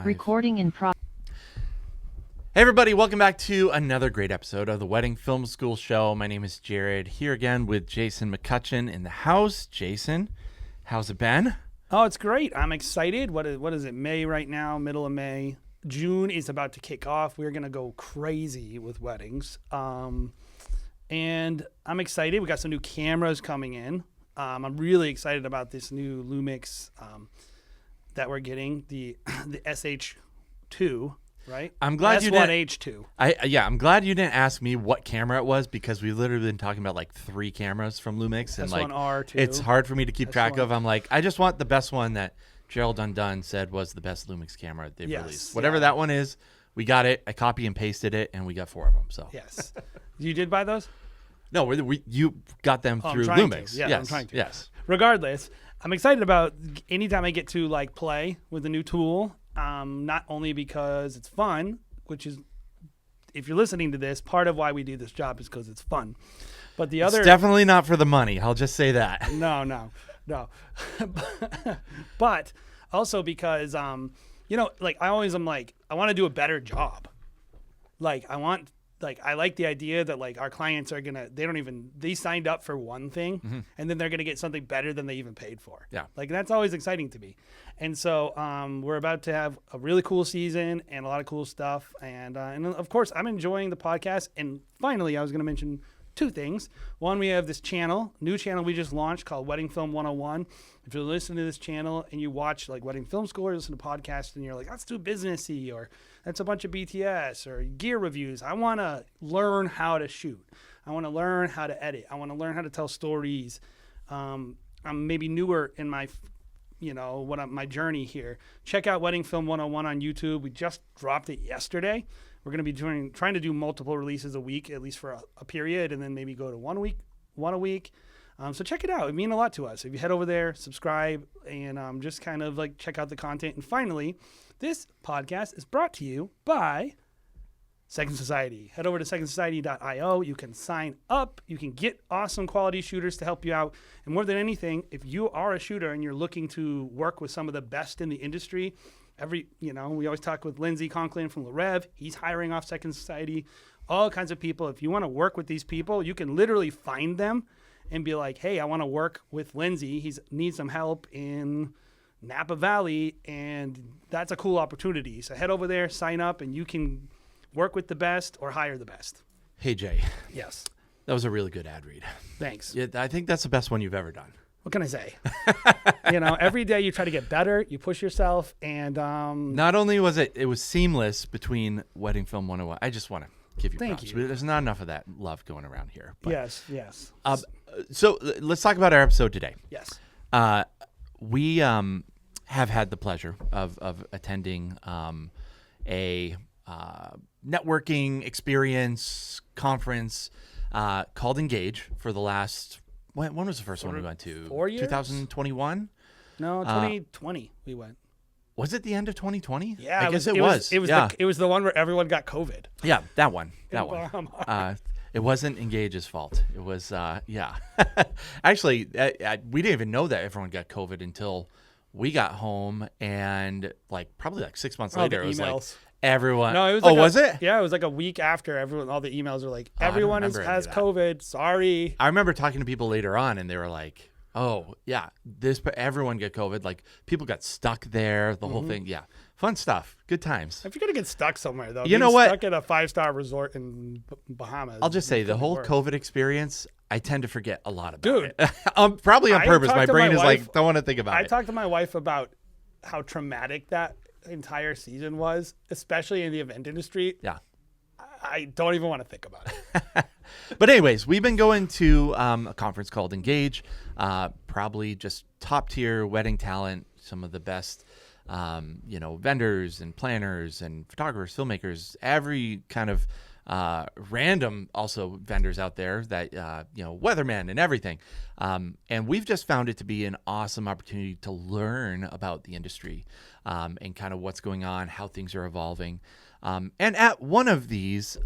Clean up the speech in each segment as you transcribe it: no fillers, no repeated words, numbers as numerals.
Recording in progress. Hey everybody, welcome back to another great episode of the Wedding Film School Show. My name is Jared, here again with Jason McCutcheon in the house. Jason, how's it been? Oh, it's great. I'm excited. What is it, May right now, middle of May. June is about to kick off. We're going to go crazy with weddings. And I'm excited. We got some new cameras coming in. I'm really excited about this new Lumix that we're getting, the SH2, right? I'm glad you didn't. S1H2. I'm glad you didn't ask me what camera it was because we literally been talking about like 3 cameras from Lumix and S1R2. it's hard for me to keep track S1. of. I'm like, I just want the best one that Gerald Undone said was the best Lumix camera they've released. Whatever that one is, we got it. I copy and pasted it, and we got 4 of them. So Yes. You did buy those? no, you got them through Lumix. Yeah, yes, I'm trying to. Yes. Regardless, I'm excited about anytime I get to like play with a new tool. Not only because it's fun, which is, if you're listening to this, part of why we do this job is because it's fun. But the other, It's definitely not for the money. I'll just say that. no. But also because, like I always am like, I want to do a better job. I like the idea that like our clients are they signed up for one thing and then they're gonna get something better than they even paid for. Yeah. Like that's always exciting to me. And so we're about to have a really cool season and a lot of cool stuff. And of course I'm enjoying the podcast. And finally, I was gonna mention 2 things. One, we have this new channel we just launched called Wedding Film 101. If you're listening to this channel and you watch like Wedding Film School or listen to podcasts and you're like, that's too businessy, or that's a bunch of BTS or gear reviews. I want to learn how to shoot. I want to learn how to edit. I want to learn how to tell stories. I'm maybe newer in my, my journey here. Check out Wedding Film 101 on YouTube. We just dropped it yesterday. We're going to be trying to do multiple releases a week, at least for a period, and then maybe go to one a week. So check it out. It would mean a lot to us. If you head over there, subscribe, and just kind of like check out the content. And finally, this podcast is brought to you by Second Society. Head over to secondsociety.io. You can sign up. You can get awesome quality shooters to help you out. And more than anything, if you are a shooter and you're looking to work with some of the best in the industry, we always talk with Lindsay Conklin from LaRev. He's hiring off Second Society. All kinds of people. If you want to work with these people, you can literally find them and be like, hey, I want to work with Lindsay. He needs some help in Napa Valley, and that's a cool opportunity. So head over there, sign up, and you can work with the best or hire the best. Hey, Jay. Yes. That was a really good ad read. Thanks. Yeah, I think that's the best one you've ever done. What can I say? Every day you try to get better, you push yourself, and not only was it was seamless between Wedding Film 101. I just want to give you Thank props. you. There's not enough of that love going around here. But, yes. So let's talk about our episode today. Yes. We have had the pleasure of attending a networking experience conference called Engage for the last. When was the first one we went to? 4 years? 2021? No, 2020 we went. Was it the end of 2020? Yeah, I guess it was. It was the one where everyone got COVID. Yeah, that one. Bahamas. It wasn't Engage's fault. It was, Actually, we didn't even know that everyone got COVID until we got home, and probably 6 months later, it was like everyone. No, it was. Was it? Yeah, it was like a week after everyone. All the emails were like, everyone has COVID. Sorry. I remember talking to people later on, and they were like, "Oh, yeah, everyone got COVID. Like people got stuck there. The whole thing. Yeah, fun stuff. Good times." If you're gonna get stuck somewhere, though, you know what? Stuck at a 5-star resort in Bahamas. I'll just say the whole COVID experience. I tend to forget a lot about Dude, it. Probably on purpose. My brain is like, don't want to think about it. I talked to my wife about how traumatic that entire season was, especially in the event industry. Yeah. I don't even want to think about it. But anyways, we've been going to a conference called Engage, probably just top tier wedding talent, some of the best, vendors and planners and photographers, filmmakers, every kind of random also vendors out there that, weathermen and everything. And we've just found it to be an awesome opportunity to learn about the industry and kind of what's going on, how things are evolving. And at one of these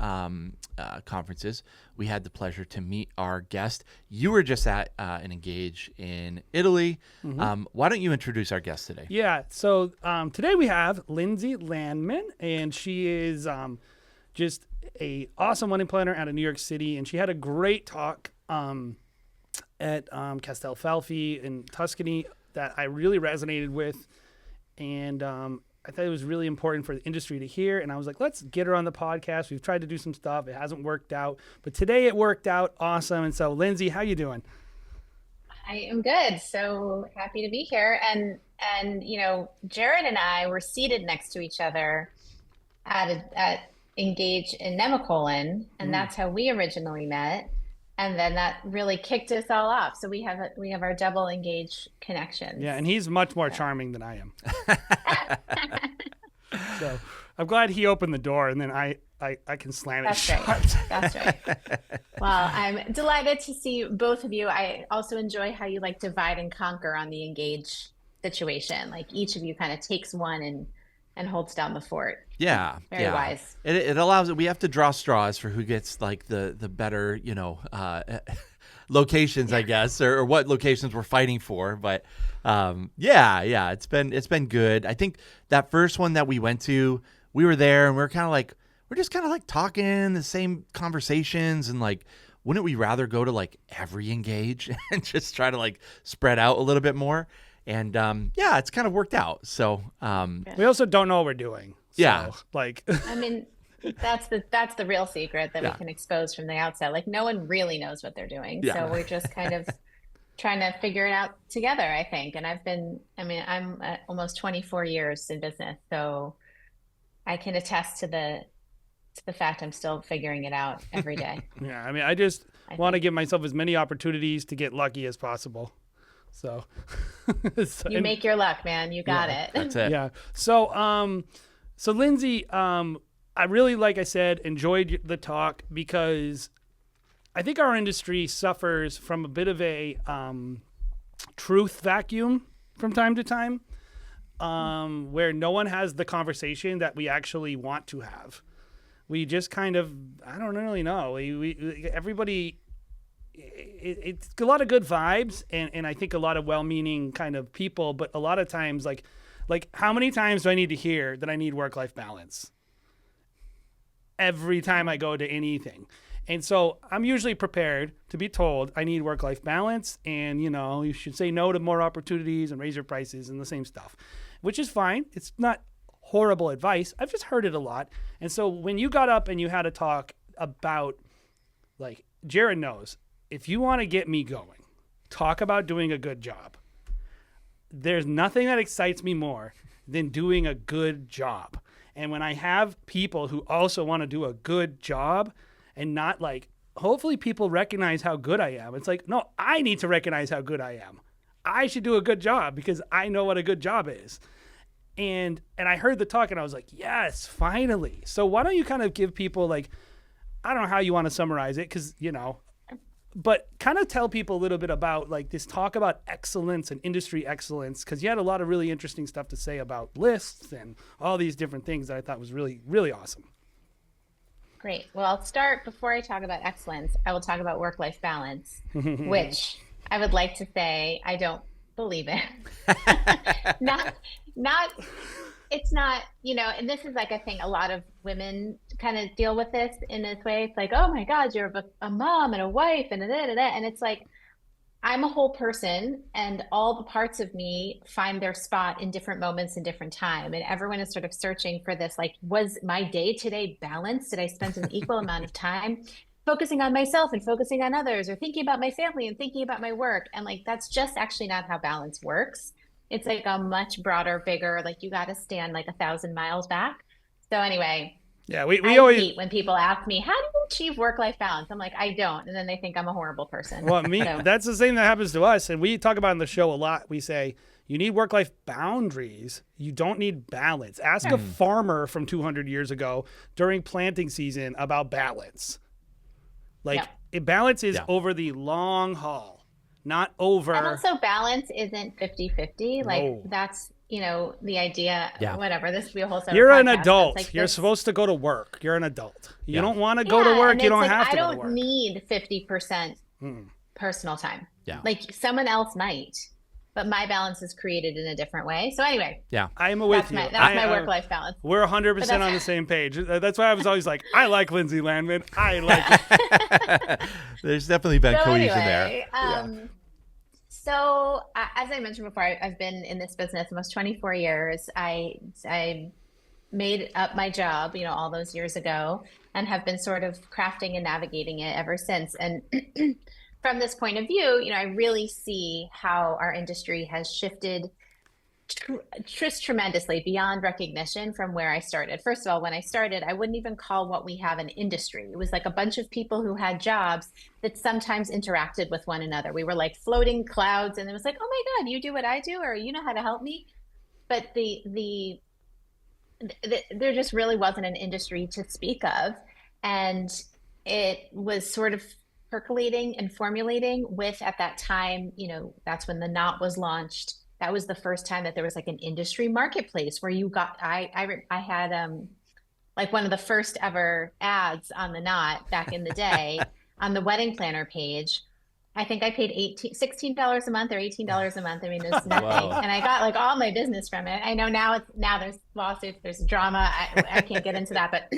conferences, we had the pleasure to meet our guest. You were just at an Engage in Italy. Why don't you introduce our guest today? Yeah. So today we have Lindsay Landman, and she is just a awesome wedding planner out of New York City, and she had a great talk at Castelfalfi in Tuscany that I really resonated with, and I thought it was really important for the industry to hear. And I was like, let's get her on the podcast. We've tried to do some stuff. It hasn't worked out, but today it worked out awesome. And so, Lindsay, how you doing? I am good. So happy to be here. And Jared and I were seated next to each other at Engage in Nemacolin, and that's how we originally met. And then that really kicked us all off. So we have our double Engage connections. Yeah, and he's much more charming than I am. So I'm glad he opened the door, and then I can slam it shut. Right. That's right. Well, I'm delighted to see both of you. I also enjoy how you like divide and conquer on the Engage situation. Like each of you kind of takes one and holds down the fort. Yeah. Very wise. It allows we have to draw straws for who gets like the better, locations, I guess, or what locations we're fighting for. But it's been good. I think that first one that we went to, we were there and we're just kind of like talking the same conversations, and like, wouldn't we rather go to like every Engage and just try to like spread out a little bit more? And it's kind of worked out. So we also don't know what we're doing. Yeah. So, like, I mean, that's the real secret that we can expose from the outset. Like no one really knows what they're doing. Yeah. So we're just kind of trying to figure it out together, I think. And I'm at almost 24 years in business. So I can attest to the fact I'm still figuring it out every day. Yeah. I mean, I just want to give myself as many opportunities to get lucky as possible. So, you make your luck, man. You got it. That's it. Yeah. So Lindsay, I really, like I said, enjoyed the talk because I think our industry suffers from a bit of a truth vacuum from time to time, where no one has the conversation that we actually want to have. We just kind of, I don't really know. Everybody, it's a lot of good vibes and I think a lot of well-meaning kind of people, but a lot of times like how many times do I need to hear that I need work-life balance? Every time I go to anything. And so I'm usually prepared to be told I need work-life balance and, you should say no to more opportunities and raise your prices and the same stuff, which is fine. It's not horrible advice. I've just heard it a lot. And so when you got up and you had a talk about, like, Jared knows, if you want to get me going, talk about doing a good job. There's nothing that excites me more than doing a good job. And when I have people who also want to do a good job and not like, hopefully people recognize how good I am. It's like, no, I need to recognize how good I am. I should do a good job because I know what a good job is. And I heard the talk and I was like, yes, finally. So why don't you kind of give people like, I don't know how you want to summarize it because, but kind of tell people a little bit about like this talk about excellence and industry excellence, because you had a lot of really interesting stuff to say about lists and all these different things that I thought was really, really awesome. Great. Well, I'll start before I talk about excellence. I will talk about work-life balance, which I would like to say I don't believe in. It's not, and this is like, I think a lot of women kind of deal with this in this way. It's like, oh my God, you're a mom and a wife and and it's like, I'm a whole person and all the parts of me find their spot in different moments and different time. And everyone is sort of searching for this, like, was my day today balanced? Did I spend an equal amount of time focusing on myself and focusing on others, or thinking about my family and thinking about my work? And like, that's just actually not how balance works. It's like a much broader, bigger, like you got to stand like 1,000 miles back. So anyway, yeah, we I always hate when people ask me, how do you achieve work-life balance? I'm like, I don't. And then they think I'm a horrible person. Well, that's the same that happens to us. And we talk about on the show a lot. We say, you need work-life boundaries. You don't need balance. Ask a farmer from 200 years ago during planting season about balance. Like, balance is over the long haul. Not over. And also balance isn't 50-50. Like No. that's, the idea, Yeah. whatever, this could be a whole separate You're an podcast, but it's adult. like You're this, supposed to go to work. You're an adult. You Yeah. don't want to go to yeah, work. and You it's don't like, have I to go to don't work. need 50% personal time. Yeah. Like someone else might, but my balance is created in a different way. So anyway, Yeah. I'm with you. that's my work-life balance. We're 100% on the same page. That's why I was always like, I like Lindsay Landman. I like There's definitely been cohesion anyway, there. So as I mentioned before, I've been in this business almost 24 years. I made up my job, all those years ago, and have been sort of crafting and navigating it ever since. And from this point of view, I really see how our industry has shifted just tremendously beyond recognition from where I started. First of all, when I started, I wouldn't even call what we have an industry. It was like a bunch of people who had jobs that sometimes interacted with one another. We were like floating clouds, and it was like, oh my God, you do what I do, or you know how to help me. But there just really wasn't an industry to speak of. And it was sort of percolating and formulating with, at that time, that's when the Knot was launched. That was the first time that there was like an industry marketplace where you got, I had like one of the first ever ads on the Knot back in the day on the wedding planner page. I think I paid $16 a month or $18 a month. I mean, there's nothing. Wow. And I got like all my business from it. I know now there's lawsuits, there's drama. I can't get into that, but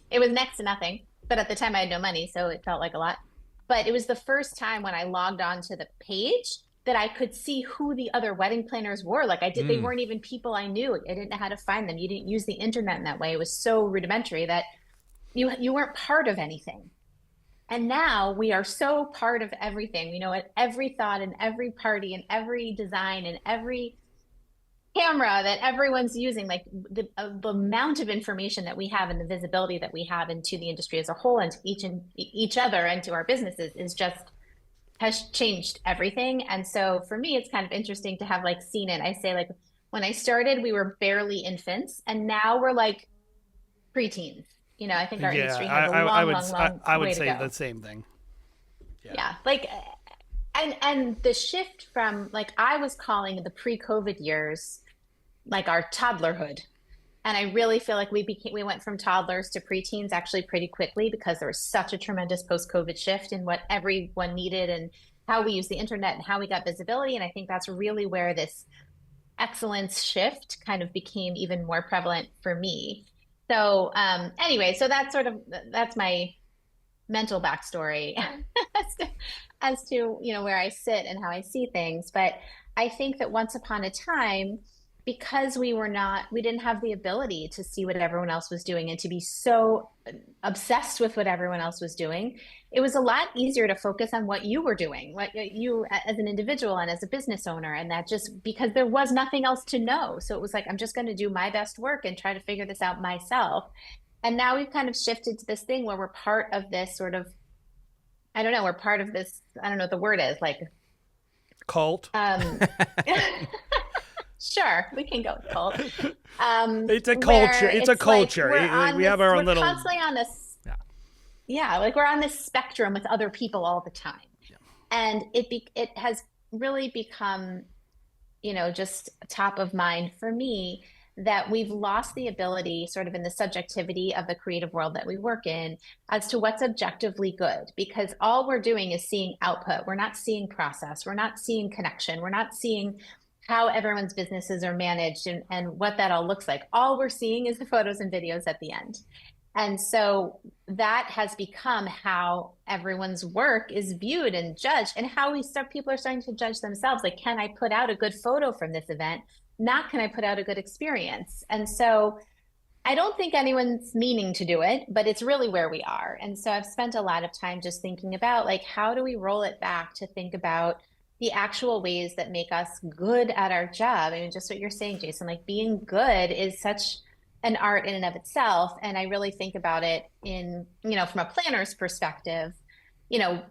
it was next to nothing. But at the time I had no money, so it felt like a lot. But it was the first time when I logged on to the page that I could see who the other wedding planners were. Like they weren't even people I knew. I didn't know how to find them. You didn't use the internet in that way. It was so rudimentary that you weren't part of anything. And now we are so part of everything. We know at every thought and every party and every design and every camera that everyone's using, like the amount of information that we have and the visibility that we have into the industry as a whole and to each other and to our businesses has changed everything. And so for me, it's kind of interesting to have like seen it. I say like when I started, we were barely infants, and now we're like preteens. I think our industry has a long I would way say to go. the same thing. Yeah. Like, and the shift from like, I was calling the pre-COVID years, like our toddlerhood. And I really feel like we went from toddlers to preteens actually pretty quickly because there was such a tremendous post-COVID shift in what everyone needed and how we use the internet and how we got visibility. And I think that's really where this excellence shift kind of became even more prevalent for me. So anyway, so that's my mental backstory as to where I sit and how I see things. But I think that once upon a time, because we didn't have the ability to see what everyone else was doing and to be so obsessed with what everyone else was doing, it was a lot easier to focus on what you were doing, what you as an individual and as a business owner. And that just because there was nothing else to know. So it was like, I'm just going to do my best work and try to figure this out myself. And now we've kind of shifted to this thing where we're part of this sort of, I don't know, we're part of this, I don't know what the word is, like cult. Sure, we can go with cult. It's a culture. It's a culture. Like we have our own little. We're constantly on this. Yeah, like we're on this spectrum with other people all the time, and it has really become, just top of mind for me that we've lost the ability, sort of in the subjectivity of the creative world that we work in, as to what's objectively good. Because all we're doing is seeing output. We're not seeing process. We're not seeing connection. We're not seeing how everyone's businesses are managed and what that all looks like. All we're seeing is the photos and videos at the end. And so that has become how everyone's work is viewed and judged, and how people are starting to judge themselves. Like, can I put out a good photo from this event? Not, can I put out a good experience? And so I don't think anyone's meaning to do it, but it's really where we are. And so I've spent a lot of time just thinking about, like, how do we roll it back to think about the actual ways that make us good at our job? I mean, just what you're saying, Jason, like being good is such an art in and of itself. And I really think about it in, from a planner's perspective,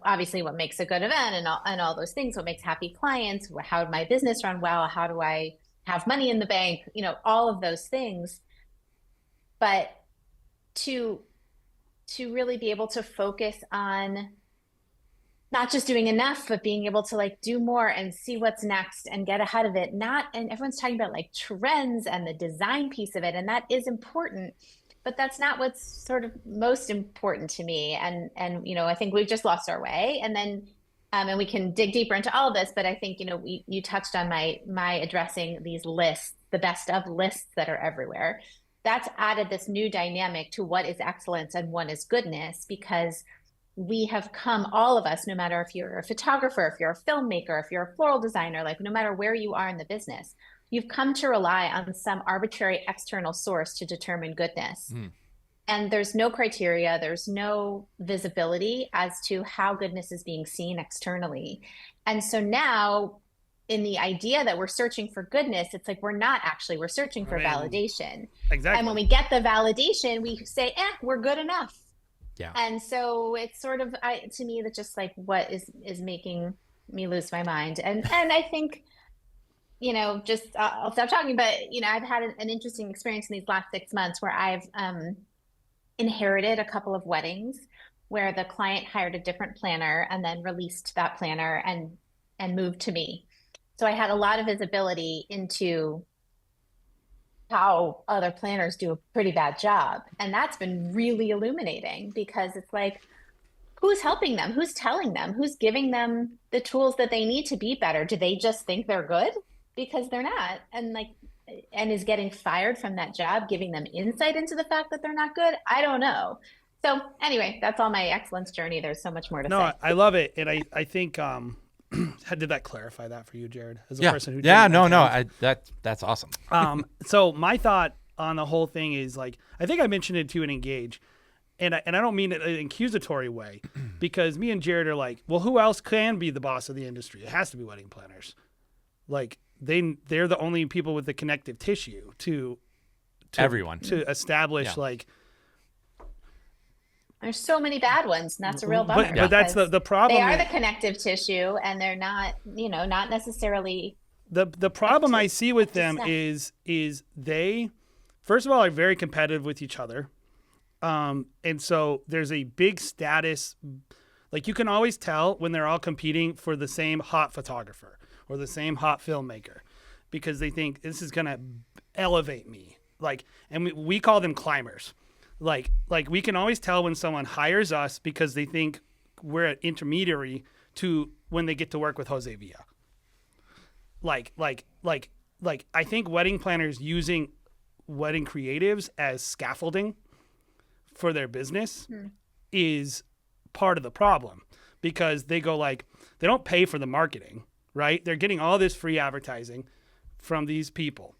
obviously what makes a good event and all those things, what makes happy clients, how did my business run well, how do I have money in the bank, all of those things. But to really be able to focus on not just doing enough, but being able to like do more and see what's next and get ahead of it. Not, and everyone's talking about like trends and the design piece of it, and that is important, but that's not what's sort of most important to me. And I think we've just lost our way. And then and we can dig deeper into all of this, but I think you touched on my addressing these lists, the best of lists that are everywhere. That's added this new dynamic to what is excellence and what is goodness, because we have come, all of us, no matter if you're a photographer, if you're a filmmaker, if you're a floral designer, like no matter where you are in the business, you've come to rely on some arbitrary external source to determine goodness. Mm. And there's no criteria, there's no visibility as to how goodness is being seen externally. And so now, in the idea that we're searching for goodness, it's like we're searching for validation. Exactly. And when we get the validation, we say, we're good enough. Yeah. And so it's sort of, to me, that just like what is making me lose my mind. And I think, just I'll stop talking, but I've had an interesting experience in these last 6 months where I've inherited a couple of weddings where the client hired a different planner and then released that planner and moved to me. So I had a lot of visibility into how other planners do a pretty bad job. And that's been really illuminating, because it's like, who's helping them? Who's telling them? Who's giving them the tools that they need to be better? Do they just think they're good? Because they're not. And is getting fired from that job giving them insight into the fact that they're not good? I don't know. So anyway, that's all my excellence journey. There's so much more to say. No, I love it. And I think, did that clarify that for you, Jared? As a person who that's awesome. So my thought on the whole thing is, like, I think I mentioned it to an Engage, and I don't mean it in an accusatory way, because me and Jared are like, well, who else can be the boss of the industry? It has to be wedding planners. Like, they're the only people with the connective tissue to everyone to establish like. There's so many bad ones, and that's a real bummer. But that's the problem. They are the connective tissue, and they're not, not necessarily. The problem I see with them is they, first of all, are very competitive with each other, and so there's a big status. Like, you can always tell when they're all competing for the same hot photographer or the same hot filmmaker, because they think this is gonna elevate me. Like, and we call them climbers. Like we can always tell when someone hires us because they think we're an intermediary to when they get to work with Jose Villa. Like I think wedding planners using wedding creatives as scaffolding for their business is part of the problem, because they go like, they don't pay for the marketing, right? They're getting all this free advertising from these people.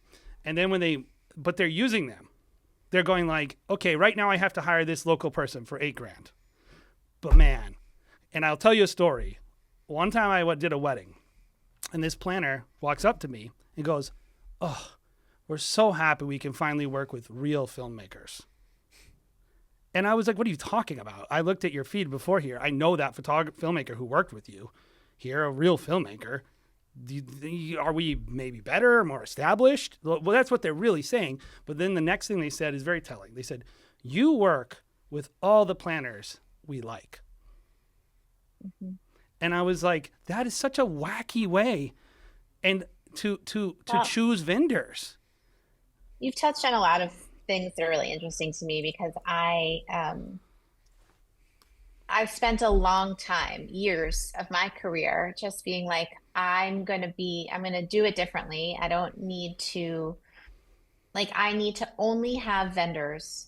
And then but they're using them. They're going like, okay, right now I have to hire this local person for $8,000. But man, and I'll tell you a story. One time I did a wedding, and this planner walks up to me and goes, "Oh, we're so happy we can finally work with real filmmakers." And I was like, "What are you talking about? I looked at your feed before here. I know that filmmaker who worked with you. Here, a real filmmaker. Are we maybe better, more established?" Well, that's what they're really saying. But then the next thing they said is very telling. They said, "You work with all the planners we like." Mm-hmm. And I was like, that is such a wacky way and to choose vendors. You've touched on a lot of things that are really interesting to me, because I've spent a long time, years of my career, just being like, I'm going to do it differently. I don't need to, I need to only have vendors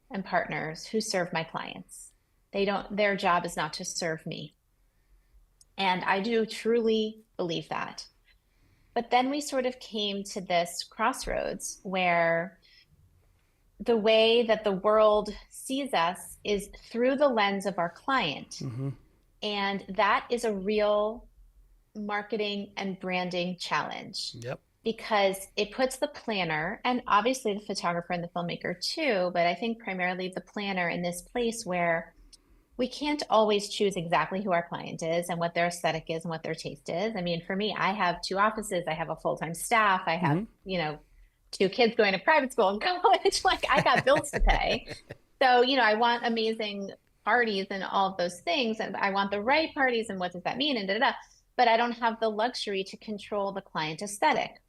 and partners who serve my clients. Their job is not to serve me. And I do truly believe that. But then we sort of came to this crossroads where the way that the world sees us is through the lens of our client. Mm-hmm. And that is a real marketing and branding challenge. Yep. Because it puts the planner, and obviously the photographer and the filmmaker too, but I think primarily the planner, in this place where we can't always choose exactly who our client is and what their aesthetic is and what their taste is. I mean, for me, I have 2 offices, I have a full-time staff, I have, 2 kids going to private school and college. Like, I got bills to pay. So, I want amazing parties and all of those things, and I want the right parties, and what does that mean, and da da da. But I don't have the luxury to control the client aesthetic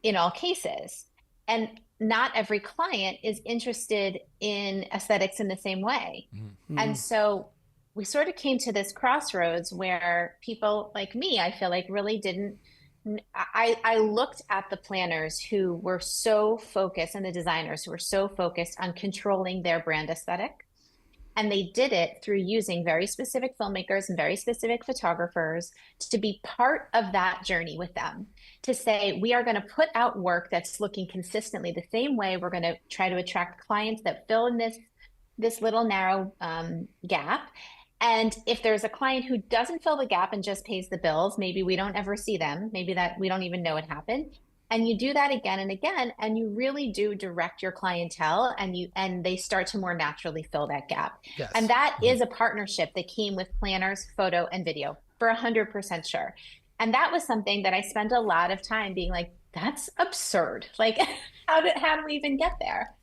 in all cases. And not every client is interested in aesthetics in the same way. And so we sort of came to this crossroads where people like me, I feel like, really didn't. I looked at the planners who were so focused, and the designers who were so focused on controlling their brand aesthetic. And they did it through using very specific filmmakers and very specific photographers to be part of that journey with them, to say, we are going to put out work that's looking consistently the same way. We're going to try to attract clients that fill in this little narrow gap. And if there's a client who doesn't fill the gap and just pays the bills, maybe we don't ever see them. Maybe that we don't even know it happened. And you do that again and again, and you really do direct your clientele, and they start to more naturally fill that gap. Yes. And that is a partnership that came with planners, photo, and video, for 100% sure. And that was something that I spent a lot of time being like, that's absurd. Like, how do we even get there?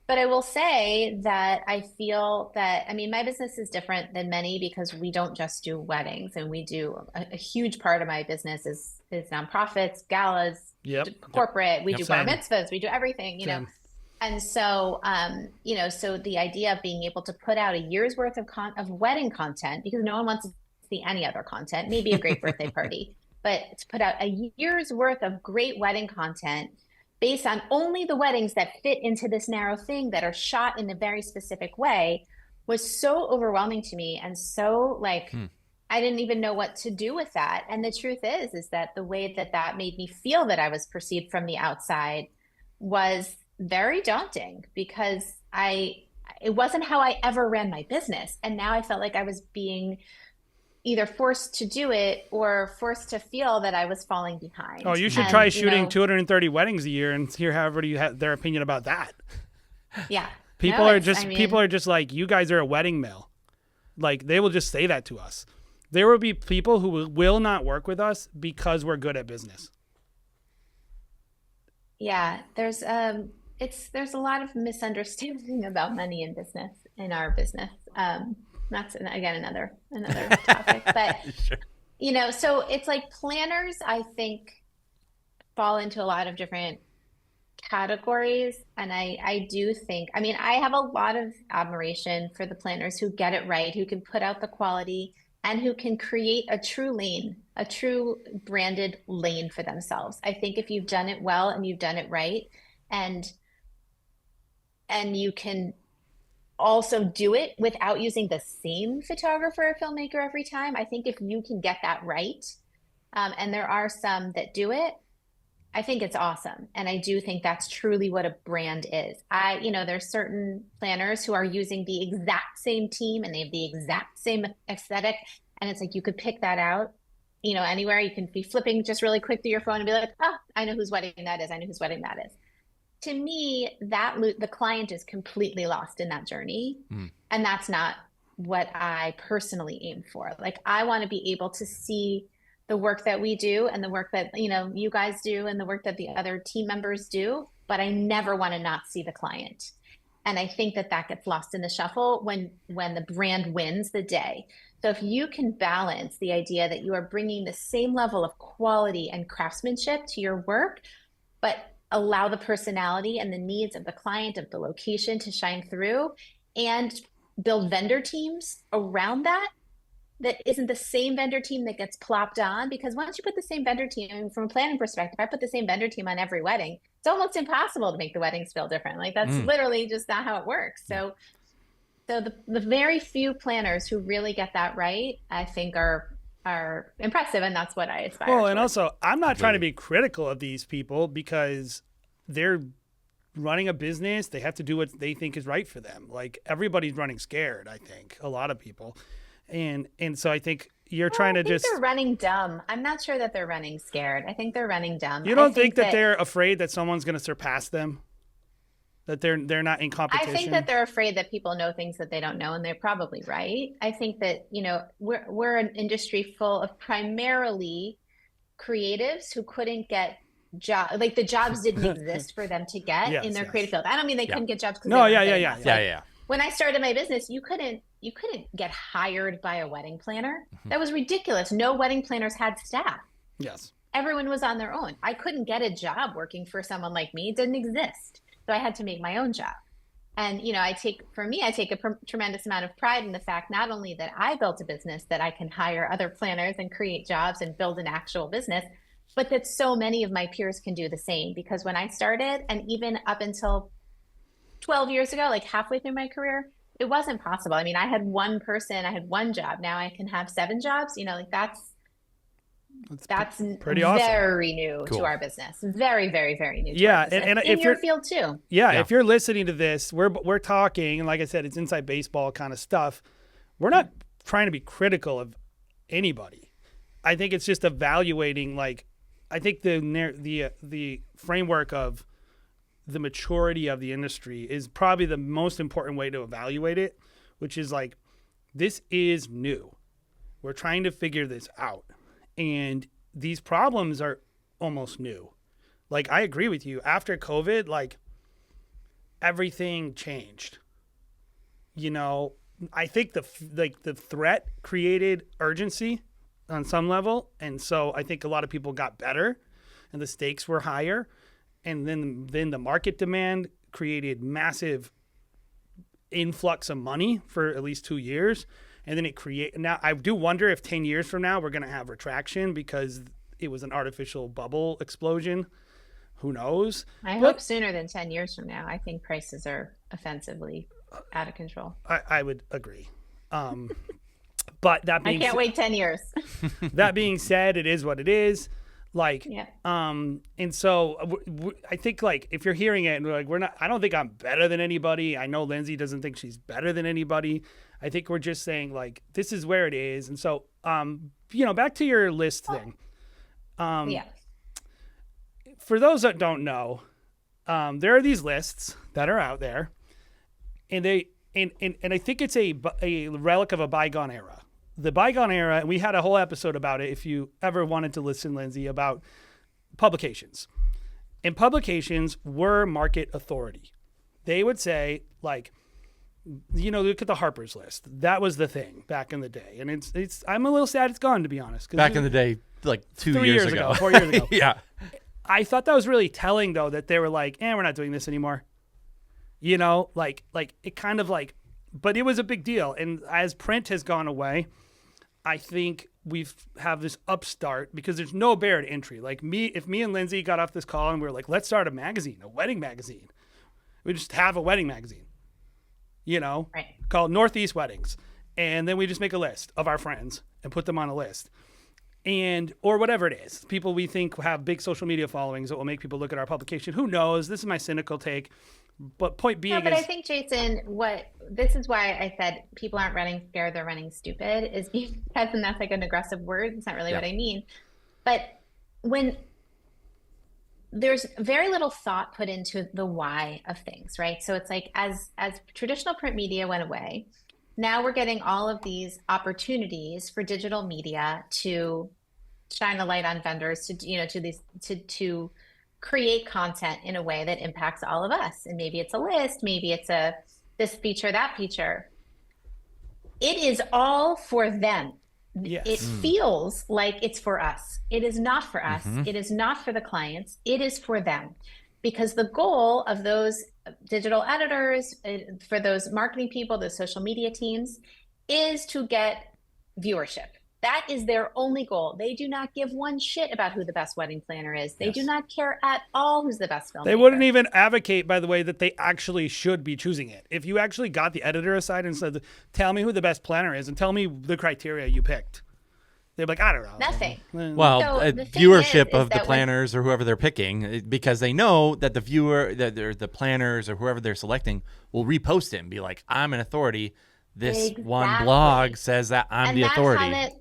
But I will say that I feel that, I mean, my business is different than many because we don't just do weddings, and we do a huge part of my business is nonprofits, galas, corporate. We do bar mitzvahs, we do everything, you know. And so, you know, so the idea of being able to put out a year's worth of wedding content, because no one wants to see any other content, maybe a great birthday party, but to put out a year's worth of great wedding content based on only the weddings that fit into this narrow thing, that are shot in a very specific way, was so overwhelming to me. And so like, I didn't even know what to do with that. And the truth is that the way that made me feel that I was perceived from the outside was very daunting, because it wasn't how I ever ran my business. And now I felt like I was being either forced to do it or forced to feel that I was falling behind. Oh, you should try shooting 230 weddings a year and hear how everybody have their opinion about that. Yeah. People are just like, you guys are a wedding mill. Like, they will just say that to us. There will be people who will not work with us because we're good at business. Yeah, there's a lot of misunderstanding about money in business, in our business. That's again another topic, but Sure. you know, so it's like planners, I think, fall into a lot of different categories. And I do think, I mean, I have a lot of admiration for the planners who get it right, who can put out the quality, and who can create a true lane, a true branded lane for themselves. I think if you've done it well and you've done it right, and you can also do it without using the same photographer or filmmaker every time. I think if you can get that right, and there are some that do it, I think it's awesome. And I do think that's truly what a brand is. You know, there's certain planners who are using the exact same team and they have the exact same aesthetic. And it's like, you could pick that out, you know, anywhere. You can be flipping just really quick through your phone and be like, oh, I know whose wedding that is. I know whose wedding that is. To me, the client is completely lost in that journey. And that's not what I personally aim for. Like, I want to be able to see the work that we do and the work that, you know, you guys do and the work that the other team members do, but I never want to not see the client. And I think that gets lost in the shuffle when the brand wins the day. So if you can balance the idea that you are bringing the same level of quality and craftsmanship to your work, but allow the personality and the needs of the client, of the location, to shine through, and build vendor teams around that isn't the same vendor team that gets plopped on. Because once you put the same vendor team, from a planning perspective, I put the same vendor team on every wedding, it's almost impossible to make the weddings feel different. Like, that's literally just not how it works. So the very few planners who really get that right, I think are impressive, and that's what I aspire to. Well, and also, I'm not trying to be critical of these people, because they're running a business. They have to do what they think is right for them. Like, everybody's running scared, I think, a lot of people. And so I think you're trying to just... they're running dumb. I'm not sure that they're running scared. I think they're running dumb. You don't think that they're afraid that someone's going to surpass them? That they're not in competition? I think that they're afraid that people know things that they don't know, and they're probably right. I think that, you know, we're an industry full of primarily creatives who couldn't get jobs. Like, the jobs didn't exist for them to get in their creative field. I don't mean they couldn't get jobs because yeah. When I started my business, you couldn't you couldn't get hired by a wedding planner. That was ridiculous. No wedding planners had staff. Yes. Everyone was on their own. I couldn't get a job working for someone like me. It didn't exist. So I had to make my own job. And, I take a tremendous amount of pride in the fact not only that I built a business that I can hire other planners and create jobs and build an actual business, but that so many of my peers can do the same. Because when I started, and even up until 12 years ago, like halfway through my career, it wasn't possible. I mean, I had one person, I had one job. Now I can have 7 jobs. Like that's pretty awesome. Very new to our business. Very, very, very new. Yeah, to and if your field too. Yeah, if you're listening to this, we're talking, and like I said, it's inside baseball kind of stuff. We're not trying to be critical of anybody. I think it's just evaluating. Like, I think the framework of the maturity of the industry is probably the most important way to evaluate it, which is like, this is new. We're trying to figure this out. And these problems are almost new. Like, I agree with you. After COVID, like, everything changed. I think the threat created urgency on some level. And so I think a lot of people got better and the stakes were higher. And then the market demand created massive influx of money for at least 2 years. And then now I do wonder if 10 years from now we're going to have retraction because it was an artificial bubble explosion. Who knows? I hope sooner than 10 years from now. I think prices are offensively out of control. I would agree. But that being I can't wait 10 years. That being said, it is what it is. Like, yeah. And so I think, like, if you're hearing it and we're like, I don't think I'm better than anybody. I know Lindsay doesn't think she's better than anybody. I think we're just saying, like, this is where it is. And so, back to your list thing. Yeah. For those that don't know, there are these lists that are out there, and I think it's a relic of a bygone era. The bygone era, and we had a whole episode about it if you ever wanted to listen, Lindsay, about publications. And publications were market authority. They would say, like, look at the Harper's list. That was the thing back in the day. And it's I'm a little sad it's gone, to be honest. Back in the day, like 4 years ago. Yeah. I thought that was really telling, though, that they were like, we're not doing this anymore. Like it kind of like, but it was a big deal. And as print has gone away, I think we've have this upstart because there's no barrier to entry. Like if me and Lindsay got off this call and we were like, let's start a wedding magazine. We just have a wedding magazine, right, called Northeast Weddings. And then we just make a list of our friends and put them on a list. Or whatever it is, people we think have big social media followings that will make people look at our publication. Who knows? This is my cynical take. But point being I think, Jason, this is why I said people aren't running scared, they're running stupid, is because, and that's like an aggressive word, it's not really what I mean. But when there's very little thought put into the why of things, right? So it's like as traditional print media went away, now we're getting all of these opportunities for digital media to shine a light on vendors, to create content in a way that impacts all of us. And maybe it's a list, maybe it's this feature, that feature. It is all for them. Yes. It feels like it's for us. It is not for us. Mm-hmm. It is not for the clients. It is for them. Because the goal of those digital editors, for those marketing people, those social media teams, is to get viewership. That is their only goal. They do not give one shit about who the best wedding planner is. They do not care at all who's the best filmmaker. They wouldn't even advocate, by the way, that they actually should be choosing it. If you actually got the editor aside and said, tell me who the best planner is and tell me the criteria you picked, they're like, I don't know. Nothing. Well, So viewership of the planners or whoever they're picking, because they know that the planners or whoever they're selecting will repost it and be like, I'm an authority. This one blog says that I'm the authority.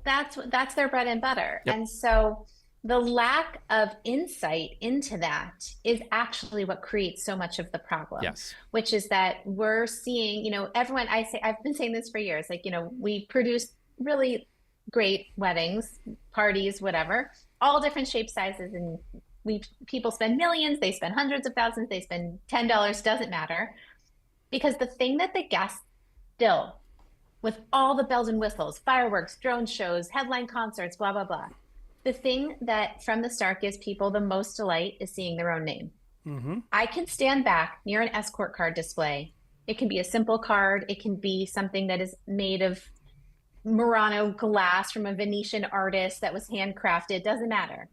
That's their bread and butter. Yep. And so the lack of insight into that is actually what creates so much of the problem. Yes. Which is that we're seeing, everyone, I've been saying this for years, like, we produce really great weddings, parties, whatever, all different shapes, sizes, and people spend millions, they spend hundreds of thousands, they spend $10, doesn't matter. Because the thing that the guests still with all the bells and whistles, fireworks, drone shows, headline concerts, blah, blah, blah. The thing that from the start gives people the most delight is seeing their own name. Mm-hmm. I can stand back near an escort card display. It can be a simple card. It can be something that is made of Murano glass from a Venetian artist that was handcrafted. Doesn't matter.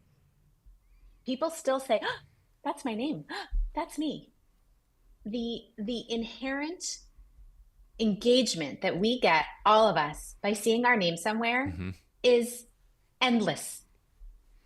People still say, oh, that's my name. Oh, that's me. The inherent engagement that we get, all of us, by seeing our name somewhere is endless.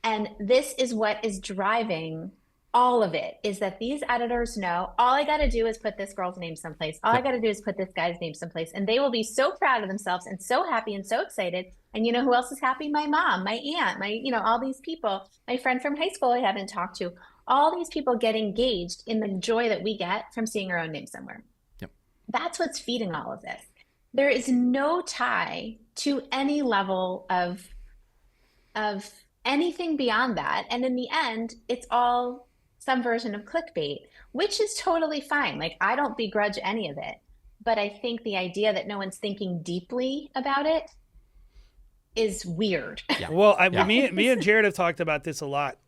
And this is what is driving all of it, is that these editors know all I got to do is put this girl's name someplace. All I got to do is put this guy's name someplace. And they will be so proud of themselves and so happy and so excited. And you know who else is happy? My mom, my aunt, all these people, my friend from high school I haven't talked to. All these people get engaged in the joy that we get from seeing our own name somewhere. Yep. That's what's feeding all of this. There is no tie to any level of anything beyond that. And in the end, it's all some version of clickbait, which is totally fine. Like, I don't begrudge any of it. But I think the idea that no one's thinking deeply about it is weird. Yeah. Well, me and Jared have talked about this a lot.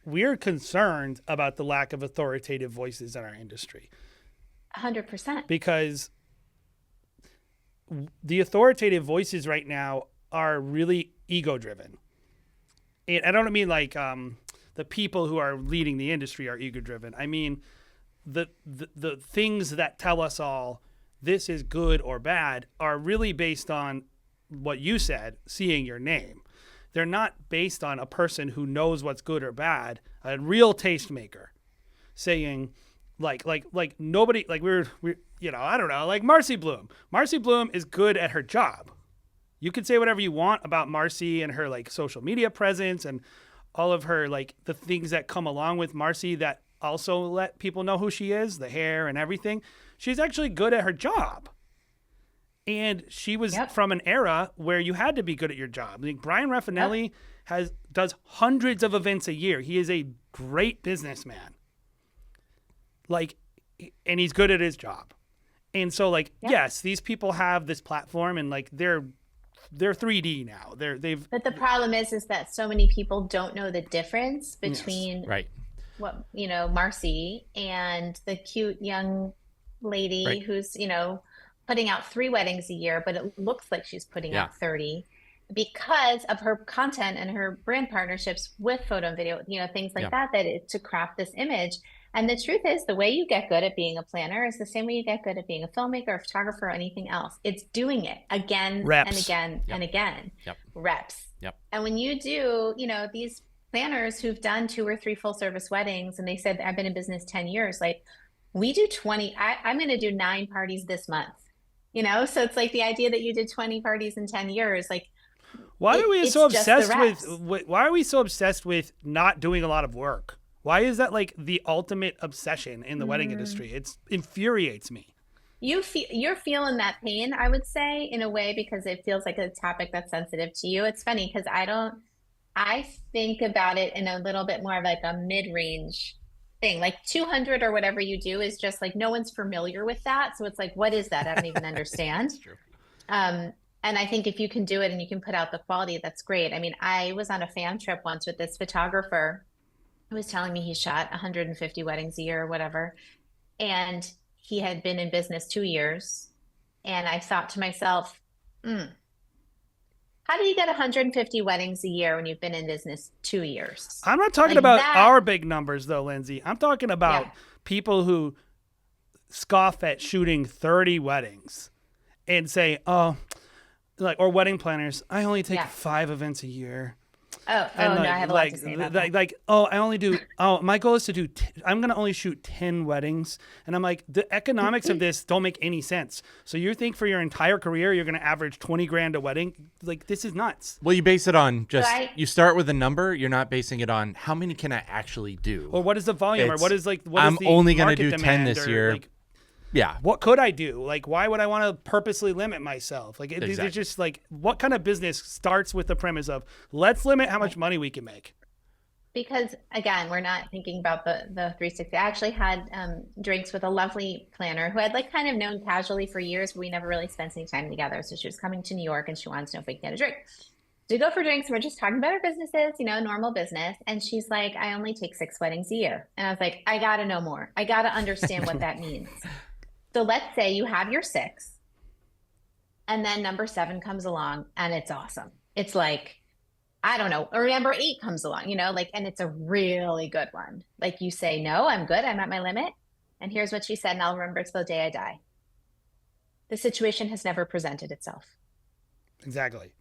We're concerned about the lack of authoritative voices in our industry. 100%. Because the authoritative voices right now are really ego-driven. And I don't mean like the people who are leading the industry are ego-driven. I mean the things that tell us all this is good or bad are really based on what you said, seeing your name. They're not based on a person who knows what's good or bad, a real tastemaker saying like nobody, like we're I don't know, like Marcy Bloom. Marcy Bloom is good at her job. You can say whatever you want about Marcy and her like social media presence and all of her like the things that come along with Marcy that also let people know who she is, the hair and everything. She's actually good at her job. And she was from an era where you had to be good at your job. Like Brian Raffinelli does hundreds of events a year. He is a great businessman. Like, and he's good at his job. And so like, yes, these people have this platform and like they're 3D now. But the problem is that so many people don't know the difference between what, Marcy and the cute young lady who's, putting out 3 weddings a year, but it looks like she's putting out 30 because of her content and her brand partnerships with photo and video, things like that to craft this image. And the truth is, the way you get good at being a planner is the same way you get good at being a filmmaker, or photographer, or anything else. It's doing it again and again and again. Reps. And when you do, these planners who've done 2 or 3 full service weddings, and they said, I've been in business 10 years, like we do 20, I'm going to do 9 parties this month. So it's like the idea that you did 20 parties in 10 years, like why are we so obsessed with not doing a lot of work? Why is that like the ultimate obsession in the wedding industry? It infuriates me. You're feeling that pain, I would say, in a way, because it feels like a topic that's sensitive to you. It's funny because I think about it in a little bit more of like a mid-range thing. Like 200 or whatever you do is just like no one's familiar with that. So it's like, what is that? I don't even understand. That's true. And I think if you can do it and you can put out the quality, that's great. I mean, I was on a fan trip once with this photographer who was telling me he shot 150 weddings a year or whatever. And he had been in business 2 years. And I thought to myself, how do you get 150 weddings a year when you've been in business 2 years? I'm not talking about our big numbers, though, Lindsay. I'm talking about people who scoff at shooting 30 weddings and say, or wedding planners, I only take 5 events a year. No, I have a lot to say about that. My goal is to do, I'm going to only shoot 10 weddings. And I'm like, the economics of this don't make any sense. So you think for your entire career, you're going to average 20 grand a wedding? Like, this is nuts. Well, you base it on you start with a number. You're not basing it on how many can I actually do? Or what is the volume? Or what is I'm only going to do 10 this or, year. Like, what could I do? Like, why would I want to purposely limit myself? Like, it's just like, what kind of business starts with the premise of let's limit how much money we can make? because again, we're not thinking about the 360. I actually had drinks with a lovely planner who I'd like kind of known casually for years, but we never really spent any time together. So she was coming to New York and she wanted to know if we could get a drink. So we go for drinks and we're just talking about our businesses, normal business. And she's like, I only take 6 weddings a year. And I was like, I gotta know more. I gotta understand what that means. So let's say you have your six, and then number seven comes along and it's awesome. It's like, I don't know, or number eight comes along, and it's a really good one. Like you say, no, I'm good. I'm at my limit. And here's what she said, and I'll remember it till the day I die. The situation has never presented itself. Exactly.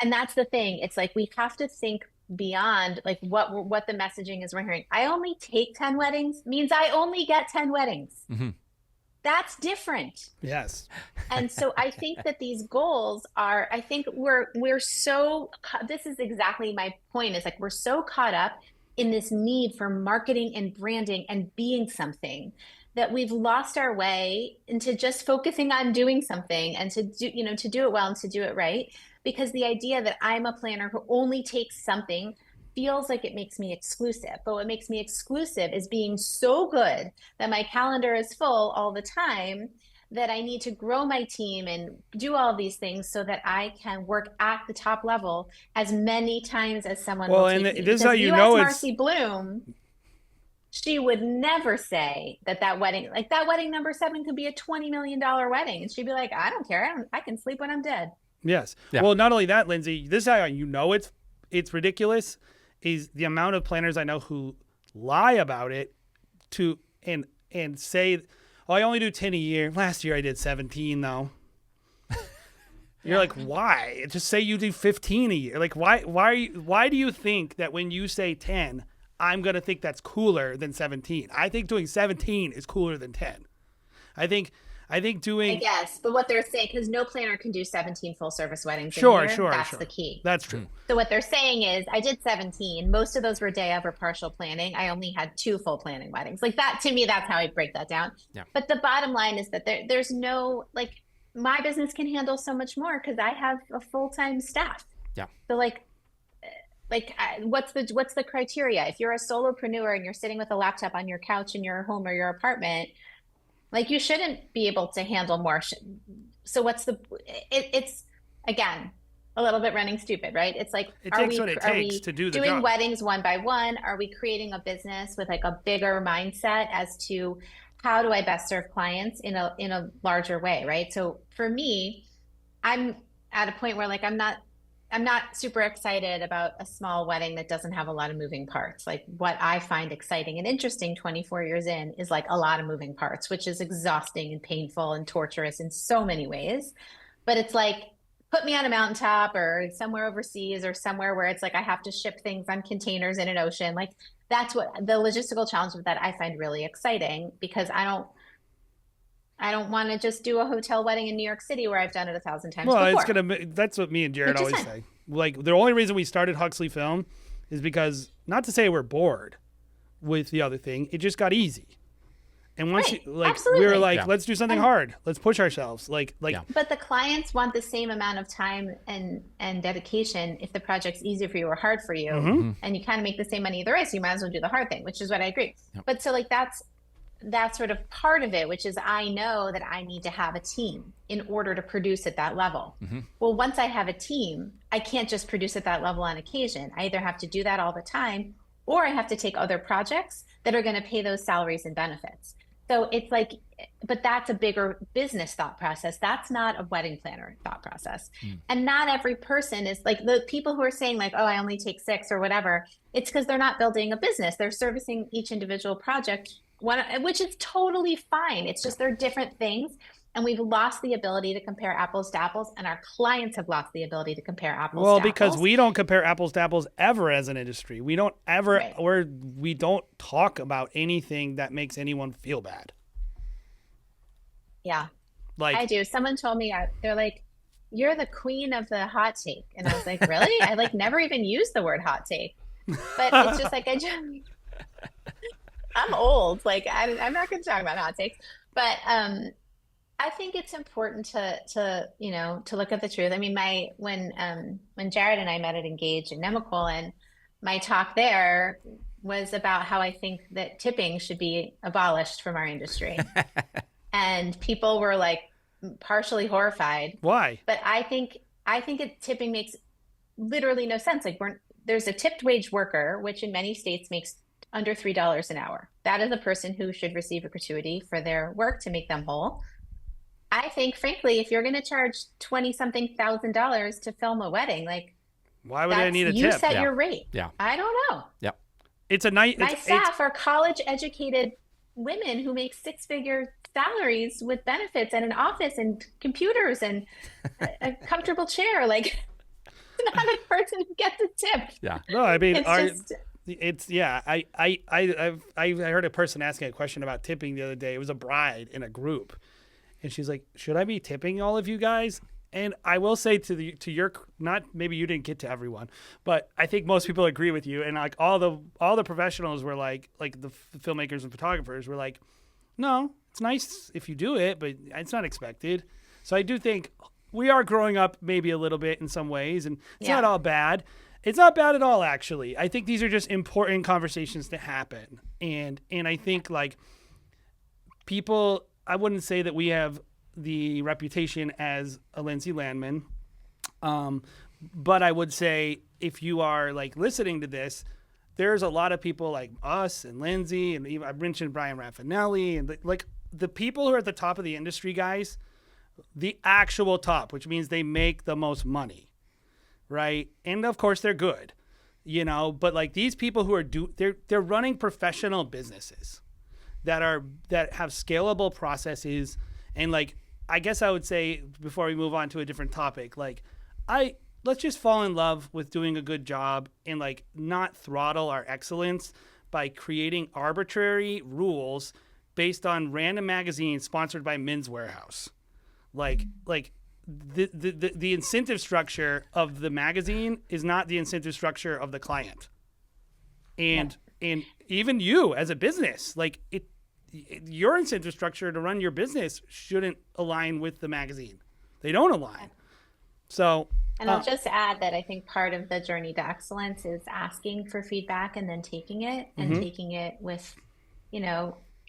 And that's the thing. It's like we have to think beyond like what the messaging is we're hearing. I only take 10 weddings means I only get 10 weddings. Mm-hmm. That's different. Yes. And so I think that these goals are, I think we're so, this is exactly my point, is like we're so caught up in this need for marketing and branding and being something that we've lost our way into just focusing on doing something and to do, to do it well and to do it right. Because the idea that I'm a planner who only takes something feels like it makes me exclusive. But what makes me exclusive is being so good that my calendar is full all the time that I need to grow my team and do all these things so that I can work at the top level as many times as someone will take me. This is how you ask know Marcy Bloom, she would never say that wedding, like that wedding number 7 could be a $20 million wedding. And she'd be like, I don't care. I can sleep when I'm dead. Yes. Yeah. Well, not only that, Lindsay, this is how you know it's ridiculous, is the amount of planners I know who lie about it and say, oh, I only do 10 a year. Last year I did 17 though. You're like, why? Just say you do 15 a year. Like, why do you think that when you say 10, I'm going to think that's cooler than 17? I think doing 17 is cooler than 10. I think doing... I guess, but what they're saying, because no planner can do 17 full service weddings Sure. that's the key. That's true. So what they're saying is, I did 17. Most of those were day of or partial planning. I only had 2 full planning weddings. Like that, to me, that's how I break that down. Yeah. But the bottom line is that there's no, like, my business can handle so much more because I have a full-time staff. Yeah. So what's the criteria? If you're a solopreneur and you're sitting with a laptop on your couch in your home or your apartment, like you shouldn't be able to handle more. So it's again, a little bit running stupid, right? It's like, it takes what it takes to do the doing job. weddings one by one? Are we creating a business with like a bigger mindset as to how do I best serve clients in a larger way, right? So for me, I'm at a point where like I'm not super excited about a small wedding that doesn't have a lot of moving parts. Like what I find exciting and interesting 24 years in is like a lot of moving parts, which is exhausting and painful and torturous in so many ways. But it's like, put me on a mountaintop or somewhere overseas or somewhere where it's like I have to ship things on containers in an ocean. Like that's what the logistical challenge of that I find really exciting, because I don't want to just do a hotel wedding in New York City where I've done it 1,000 times before. That's what me and Jared always say. Like the only reason we started Huxley Film is because, not to say we're bored with the other thing, it just got easy. And once we were like, let's do something hard. Let's push ourselves. But the clients want the same amount of time and dedication if the project's easy for you or hard for you. Mm-hmm. And you kind of make the same money either way, so you might as well do the hard thing, which is what I agree. Yep. But so like that's sort of part of it, which is I know that I need to have a team in order to produce at that level. Mm-hmm. Well, once I have a team, I can't just produce at that level on occasion. I either have to do that all the time, or I have to take other projects that are going to pay those salaries and benefits. So it's like, but that's a bigger business thought process. That's not a wedding planner thought process. And not every person is like, the people who are saying like, oh, I only take 6 or whatever. It's because they're not building a business. They're servicing each individual project, which is totally fine. It's just they're different things. And we've lost the ability to compare apples to apples, and our clients have lost the ability to compare apples to apples. Well, because we don't compare apples to apples ever as an industry. We don't ever, we don't talk about anything that makes anyone feel bad. Yeah, like I do. Someone told me, they're like, you're the queen of the hot take. And I was like, really? I like never even used the word hot take. But it's just like, I'm old. Like I'm not going to talk about hot takes, but I think it's important to look at the truth. I mean, when Jared and I met at Engage in Nemacolin, my talk there was about how I think that tipping should be abolished from our industry. And people were like partially horrified. Why? But I think tipping makes literally no sense. Like there's a tipped wage worker, which in many states makes under $3 an hour. That is a person who should receive a gratuity for their work to make them whole. I think, frankly, if you're going to charge 20 something $1,000 to film a wedding, like Why would I need a you tip? set Yeah. your rate. Yeah. I don't know. Yep. It's a night. My staff are college educated women who make six-figure salaries with benefits and an office and computers and a comfortable chair. Like, not a person who gets a tip. Yeah. No, I mean, It's just it's yeah. I heard a person asking a question about tipping the other day. It was a bride in a group, and she's like, "Should I be tipping all of you guys?" And I will say to your, not maybe you didn't get to everyone, but I think most people agree with you. And like all the professionals were like the filmmakers and photographers were like, no, it's nice if you do it, but it's not expected. So I do think we are growing up maybe a little bit in some ways, and it's not all bad. It's not bad at all, actually. I think these are just important conversations to happen. And I think like people, I wouldn't say that we have the reputation as a Lindsay Landman. But I would say if you are like listening to this, there's a lot of people like us and Lindsay, and even I mentioned Brian Raffinelli, and like the people who are at the top of the industry, guys, the actual top, which means they make the most money, right? And of course they're good, but like these people who are they're running professional businesses that have scalable processes. And like, I guess I would say before we move on to a different topic, like let's just fall in love with doing a good job and like not throttle our excellence by creating arbitrary rules based on random magazines sponsored by Men's Warehouse. Like the incentive structure of the magazine is not the incentive structure of the client. And even you as a business, like your incentive structure to run your business shouldn't align with the magazine. They don't align. So, and I'll just add that I think part of the journey to excellence is asking for feedback and then taking it and taking it with,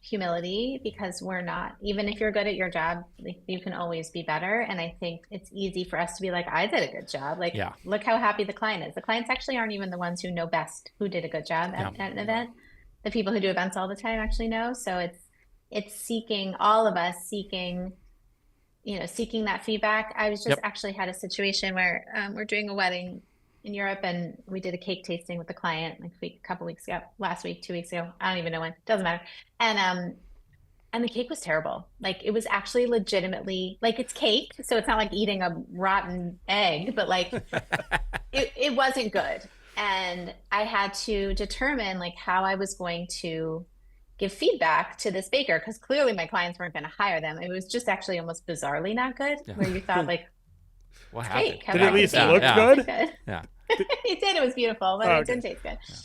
humility, because we're not, even if you're good at your job, like, you can always be better. And I think it's easy for us to be like, I did a good job. Like, look how happy the client is. The clients actually aren't even the ones who know best who did a good job at an event. The people who do events all the time actually know. So it's seeking, all of us seeking that feedback. I was just actually had a situation where we're doing a wedding in Europe, and we did a cake tasting with the client like a couple weeks ago, last week, 2 weeks ago. I don't even know when, doesn't matter. And the cake was terrible. Like, it was actually legitimately, like, it's cake, so it's not like eating a rotten egg, but like it wasn't good. And I had to determine like how I was going to give feedback to this baker, because clearly my clients weren't going to hire them. It was just actually almost bizarrely not good, where you thought like, what happened? Did it at least look good? Yeah. It did. It was beautiful, but it didn't taste good. Yeah.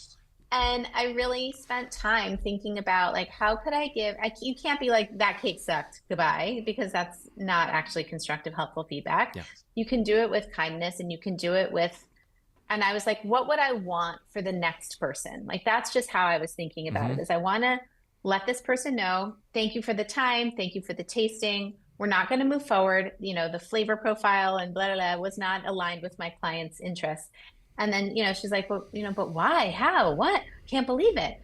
And I really spent time thinking about like, how could I give, you can't be like, that cake sucked, goodbye, because that's not actually constructive, helpful feedback. Yeah. You can do it with kindness, and you can do it with, and I was like, what would I want for the next person? Like, that's just how I was thinking about it, is I want to let this person know, thank you for the time. Thank you for the tasting. We're not going to move forward. The flavor profile and blah, blah, blah was not aligned with my client's interests. And then, she's like, well, but why, how, what? Can't believe it.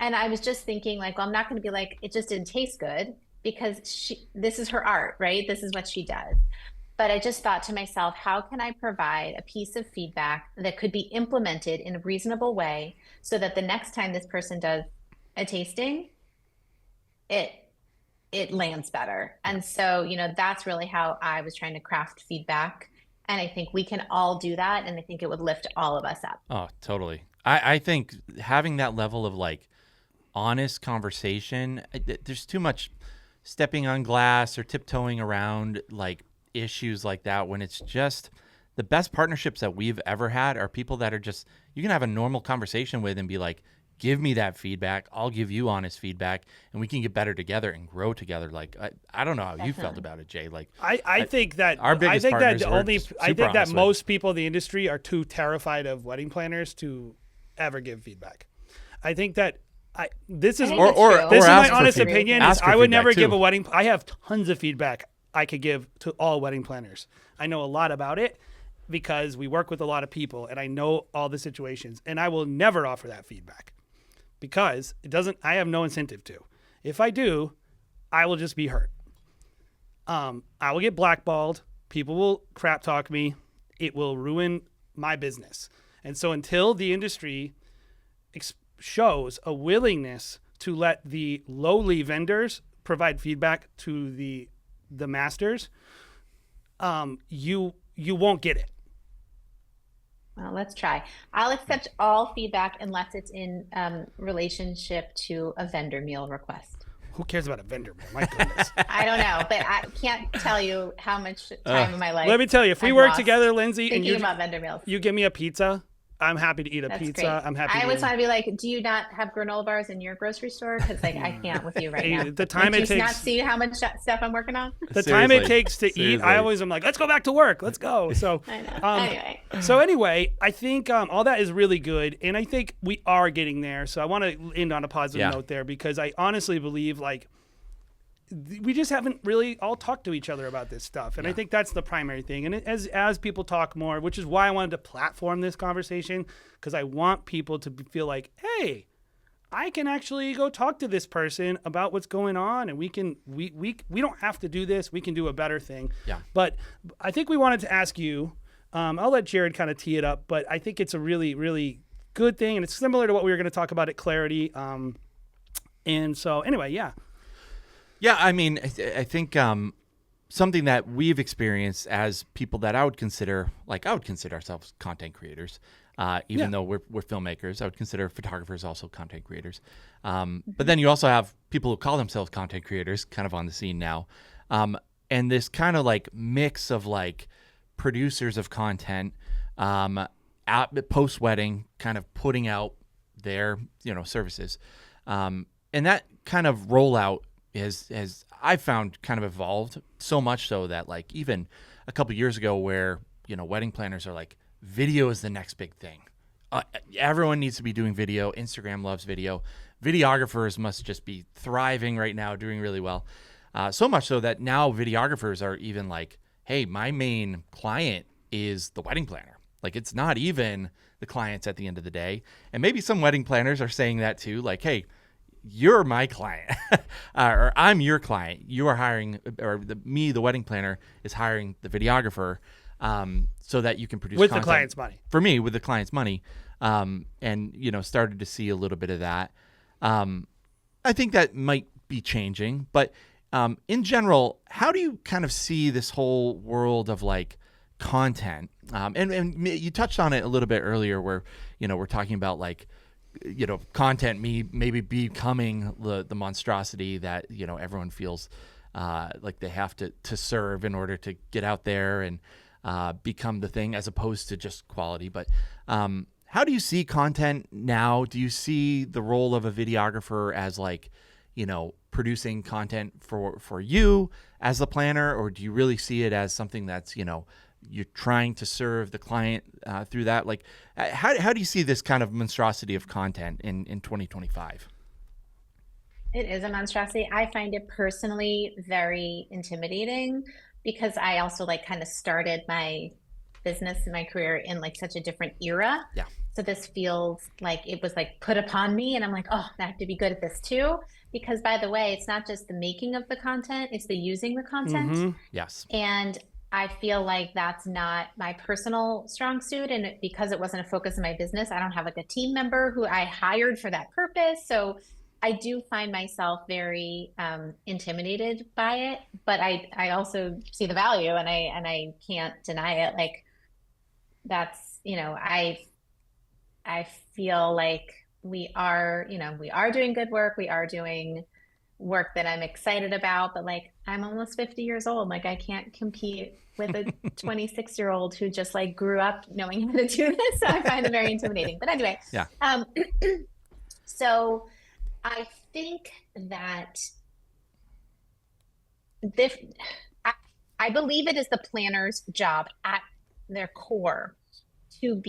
And I was just thinking like, well, I'm not going to be like, it just didn't taste good, because this is her art, right? This is what she does. But I just thought to myself, how can I provide a piece of feedback that could be implemented in a reasonable way so that the next time this person does a tasting, it lands better. And so, that's really how I was trying to craft feedback. And I think we can all do that. And I think it would lift all of us up. Oh, totally. I think having that level of like honest conversation, there's too much stepping on glass or tiptoeing around like issues like that, when it's just the best partnerships that we've ever had are people that are just, you can have a normal conversation with and be like, give me that feedback. I'll give you honest feedback, and we can get better together and grow together. Like, I don't know how you felt about it, Jay. Like, I think that our biggest partners I think that super most honest people in the industry are too terrified of wedding planners to ever give feedback. I think that this is I think it's true. this is my ask for honest feedback. opinion. Ask for I would feedback, never give too. a wedding. I have tons of feedback I could give to all wedding planners. I know a lot about it because we work with a lot of people and I know all the situations, and I will never offer that feedback because I have no incentive to. If I do, I will just be hurt. I will get blackballed. People will crap talk me. It will ruin my business. And so until the industry shows a willingness to let the lowly vendors provide feedback to the masters, you won't get it. Well, let's try. I'll accept all feedback unless it's in relationship to a vendor meal request. Who cares about a vendor meal? My goodness. I don't know, but I can't tell you how much time in my life. Let me tell you, if we I've work lost together, Lindsay, and thinking about vendor meals. you give me a pizza, I'm happy to eat a That's pizza. great. I'm happy. I to always eat want to be like, do you not have granola bars in your grocery store? Because like I can't with you right Hey, now. the time Like, it do you not takes- see how much stuff I'm working on? the time it Seriously. takes to eat. Seriously. I always am like, let's go back to work. Let's go. So I know. Anyway, So anyway, I think all that is really good, and I think we are getting there. So I want to end on a positive Yeah. note there because I honestly believe like we just haven't really all talked to each other about this stuff, and I think that's the primary thing. And as people talk more, which is why I wanted to platform this conversation, because I want people to feel like, hey, I can actually go talk to this person about what's going on, and we don't have to do this. We can do a better thing. Yeah. But I think we wanted to ask you. I'll let Jared kind of tee it up, but I think it's a really, really good thing, and it's similar to what we were going to talk about at Clarity. And so, anyway, yeah. Yeah, I mean, I think something that we've experienced as people that I would consider ourselves content creators, even though we're filmmakers. I would consider photographers also content creators. But then you also have people who call themselves content creators kind of on the scene now. And this kind of like mix of like producers of content at post-wedding kind of putting out their, services. And that kind of rollout has I found kind of evolved so much so that like even a couple years ago where, wedding planners are like, video is the next big thing. Everyone needs to be doing video. Instagram loves video. Videographers must just be thriving right now, doing really well. So much so that now videographers are even like, hey, my main client is the wedding planner. Like it's not even the clients at the end of the day. And maybe some wedding planners are saying that too. Like, hey, you're my client or I'm your client. You are hiring, or the wedding planner is hiring the videographer so that you can produce With content. the client's money. For me, with the client's money. And, started to see a little bit of that. I think that might be changing. But in general, how do you kind of see this whole world of like content? And you touched on it a little bit earlier where, we're talking about like, content maybe becoming the monstrosity that, everyone feels like they have to serve in order to get out there and become the thing as opposed to just quality. But how do you see content now? Do you see the role of a videographer as like, producing content for you as the planner, or do you really see it as something that's, you're trying to serve the client through that? Like, how do you see this kind of monstrosity of content in 2025? it is a monstrosity. I find it personally very intimidating because I also like kind of started my business and my career in like such a different era. Yeah. So this feels like it was like put upon me, and I'm like, oh, I have to be good at this too. Because by the way, it's not just the making of the content, it's the using the content. Mm-hmm. Yes. And I feel like that's not my personal strong suit. And because it wasn't a focus of my business, I don't have like a team member who I hired for that purpose. So I do find myself very intimidated by it, but I also see the value, and I can't deny it. Like that's, I feel like we are doing good work. We are doing work that I'm excited about, but like I'm almost 50 years old. Like I can't compete with a 26-year-old who just like grew up knowing how to do this. So I find it very intimidating. But anyway, Yeah. So I think that this, I believe it is the planner's job at their core to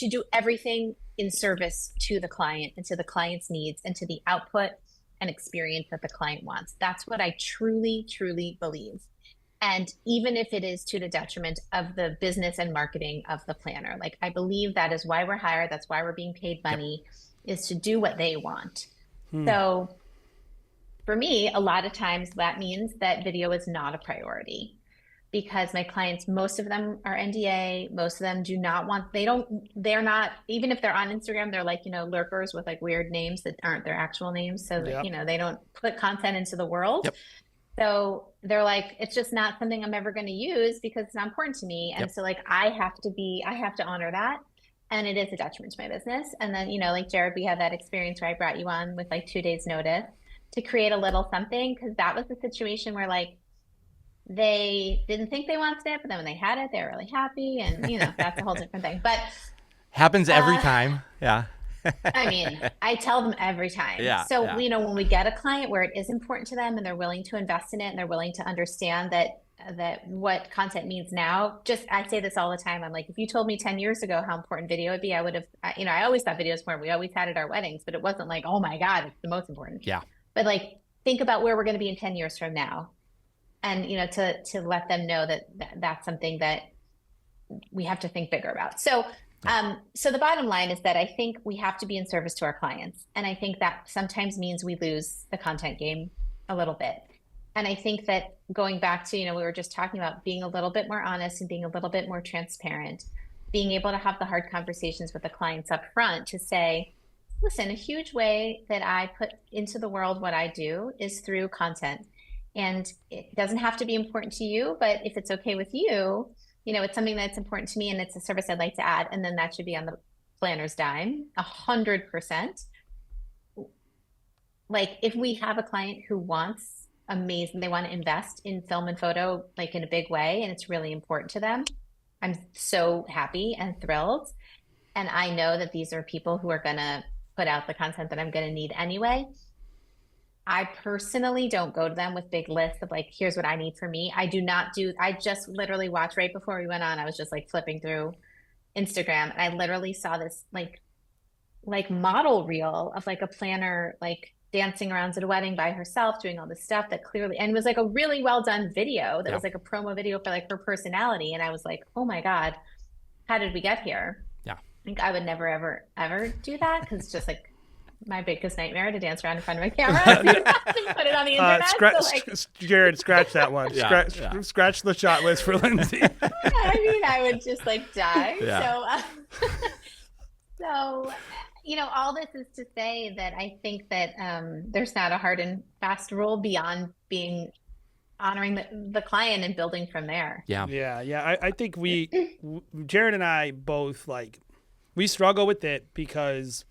do everything in service to the client and to the client's needs and to the output and experience that the client wants. That's what I truly, truly believe. And even if it is to the detriment of the business and marketing of the planner, like I believe that is why we're hired. That's why we're being paid money, is to do what they want. So for me, a lot of times that means that video is not a priority because my clients, most of them are NDA. Most of them do not want, they're not, even if they're on Instagram, they're like, lurkers with like weird names that aren't their actual names. So that, they don't put content into the world. Yep. So they're like, it's just not something I'm ever going to use because it's not important to me. And so like, I have to honor that. And it is a detriment to my business. And then, like Jared, we had that experience where I brought you on with like 2 days notice to create a little something. Cause that was the situation where like, they didn't think they wanted it, but then when they had it, they were really happy. And, that's a whole different thing, but happens every time. Yeah. I mean, I tell them every time. Yeah. So, when we get a client where it is important to them and they're willing to invest in it and they're willing to understand that what content means now, I say this all the time. I'm like, if you told me 10 years ago how important video would be, I would have, I always thought video was important. We always had it at our weddings, but it wasn't like, oh my God, it's the most important. Yeah. But like, think about where we're going to be in 10 years from now. And, to let them know that that's something that we have to think bigger about. So the bottom line is that I think we have to be in service to our clients. And I think that sometimes means we lose the content game a little bit. And I think that going back to, we were just talking about being a little bit more honest and being a little bit more transparent, being able to have the hard conversations with the clients up front to say, listen, a huge way that I put into the world what I do is through content. And it doesn't have to be important to you, but if it's okay with you, it's something that's important to me and it's a service I'd like to add. And then that should be on the planner's dime, 100%. Like if we have a client who wants they want to invest in film and photo, like in a big way, and it's really important to them, I'm so happy and thrilled. And I know that these are people who are going to put out the content that I'm going to need anyway. I personally don't go to them with big lists of like, here's what I need for me. I just literally watched right before we went on. I was just like flipping through Instagram and I literally saw this like model reel of like a planner, like dancing around at a wedding by herself, doing all this stuff that clearly, and it was like a really well done video that was like a promo video for like her personality. And I was like, oh my God, how did we get here? Yeah. I think I would never, ever, ever do that. Cause it's just like, my biggest nightmare to dance around in front of a camera and put it on the internet. Jared, scratch that one. Scratch the shot list for Lindsay. I mean, I would just like die. Yeah. So, all this is to say that I think that there's not a hard and fast rule beyond being honoring the client and building from there. Yeah. I think Jared and I both we struggle with it because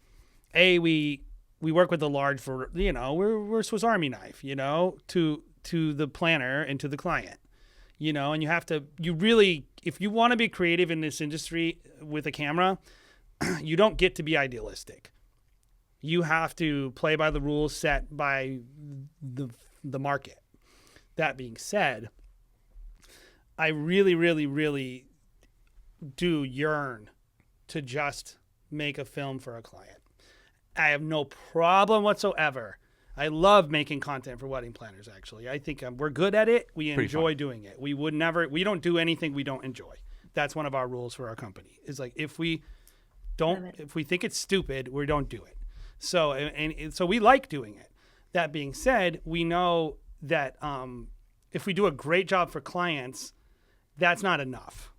we work with the large for, we're Swiss Army knife, to the planner and to the client, and if you want to be creative in this industry with a camera, you don't get to be idealistic. You have to play by the rules set by the market. That being said, I really, really, really do yearn to just make a film for a client. I have no problem whatsoever. I love making content for wedding planners, actually. I think we're good at it. We enjoy doing it. We don't do anything we don't enjoy. That's one of our rules for our company. Is like if we think it's stupid, we don't do it. So and so we like doing it. That being said, we know that if we do a great job for clients, that's not enough.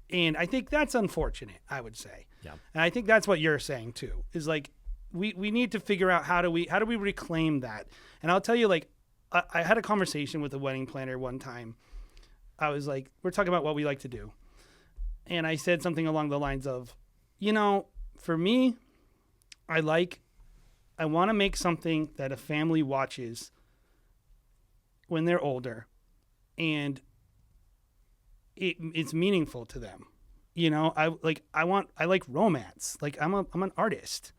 And I think that's unfortunate, I would say. Yeah. And I think that's what you're saying too, is like we need to figure out how do we reclaim that. And I'll tell you, I had a conversation with a wedding planner one time. I was like, we're talking about what we like to do. And I said something along the lines of, for me, I want to make something that a family watches when they're older and it's meaningful to them. I like romance. Like I'm an artist.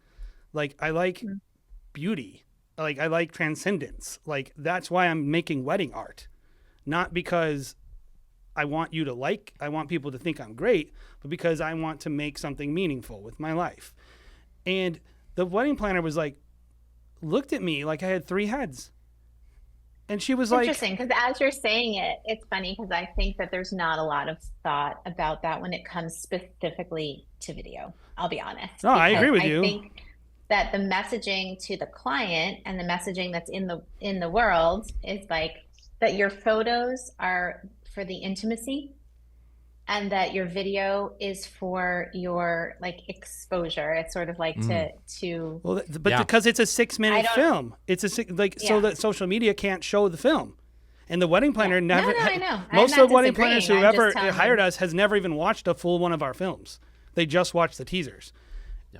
Like I like beauty. Like I like transcendence. Like that's why I'm making wedding art. Not because I want you to like, I want people to think I'm great, but because I want to make something meaningful with my life. And the wedding planner was like, looked at me like I had 3 heads. And she was like, Interesting, because as you're saying it, it's funny because I think that there's not a lot of thought about that when it comes specifically to video. I'll be honest, no, I agree because with I you. think that the messaging to the client and the messaging that's in the world is like that your photos are for the intimacy and that your video is for your like exposure. It's sort of like to Well, but Yeah. because it's a I 6-minute don't film, it's so yeah. that social media can't show the film. And the wedding Yeah. planner No, never, no, I know. most I'm of not the wedding planners disagreeing. who I'm ever just telling hired you. us has never even watched a full one of our films. They just watched the teasers.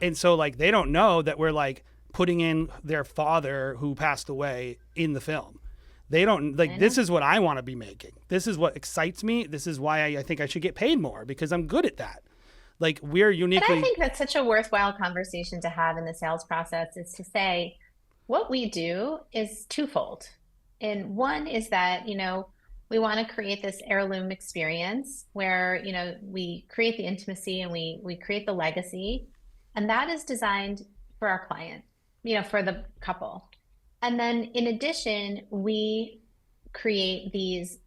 And so like, they don't know that we're like putting in their father who passed away in the film. They don't like, I this know. is what I want to be making. This is what excites me. This is why I think I should get paid more because I'm good at that. Like we're But I uniquely, think that's such a worthwhile conversation to have in the sales process is to say what we do is twofold. And one is that, we want to create this heirloom experience where, we create the intimacy and we create the legacy. And that is designed for our client, for the couple. And then in addition, we create these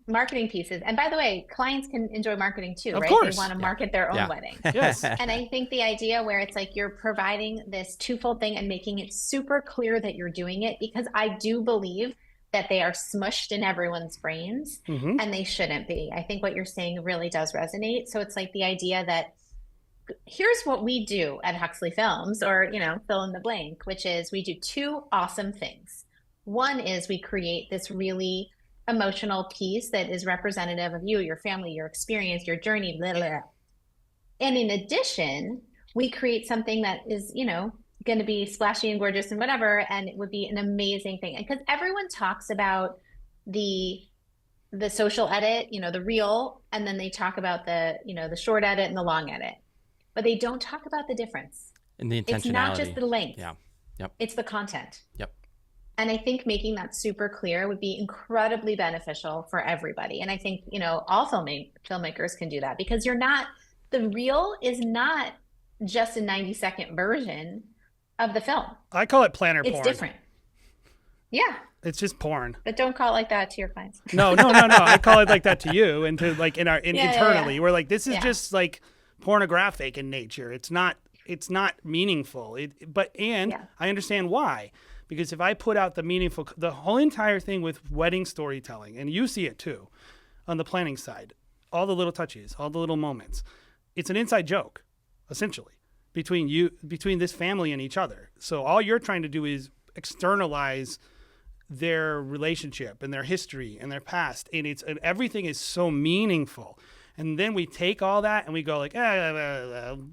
marketing pieces. And by the way, clients can enjoy marketing too, of right? They course. want to market their own Yeah. wedding. Yes. And I think the idea where it's like you're providing this twofold thing and making it super clear that you're doing it, because I do believe that they are smushed in everyone's brains Mm-hmm. and they shouldn't be. I think what you're saying really does resonate. So it's like the idea that here's what we do at Huxley Films, or, fill in the blank, which is we do 2 awesome things. One is we create this really emotional piece that is representative of you, your family, your experience, your journey, blah, blah, blah. And in addition, we create something that is, going to be splashy and gorgeous and whatever, and it would be an amazing thing. And because everyone talks about the social edit, the reel, and then they talk about the short edit and the long edit, but they don't talk about the difference. And the It's not just intentionality. the length. Yeah. Yep. It's the content. Yep. And I think making that super clear would be incredibly beneficial for everybody. And I think, all filmmakers can do that because the reel is not just a 90-second version of the film. I call it planner It's porn. different. Yeah. It's just porn. But don't call it like that to your clients. No. I call it like that to you and to like Yeah, internally. yeah. We're like, this is Yeah. just like pornographic in nature. It's not meaningful. Yeah. I understand why. Because if I put out the whole entire thing with wedding storytelling, and you see it too, on the planning side, all the little touches, all the little moments, it's an inside joke, essentially, between this family and each other. So all you're trying to do is externalize their relationship and their history and their past, and everything is so meaningful. And then we take all that and we go like, and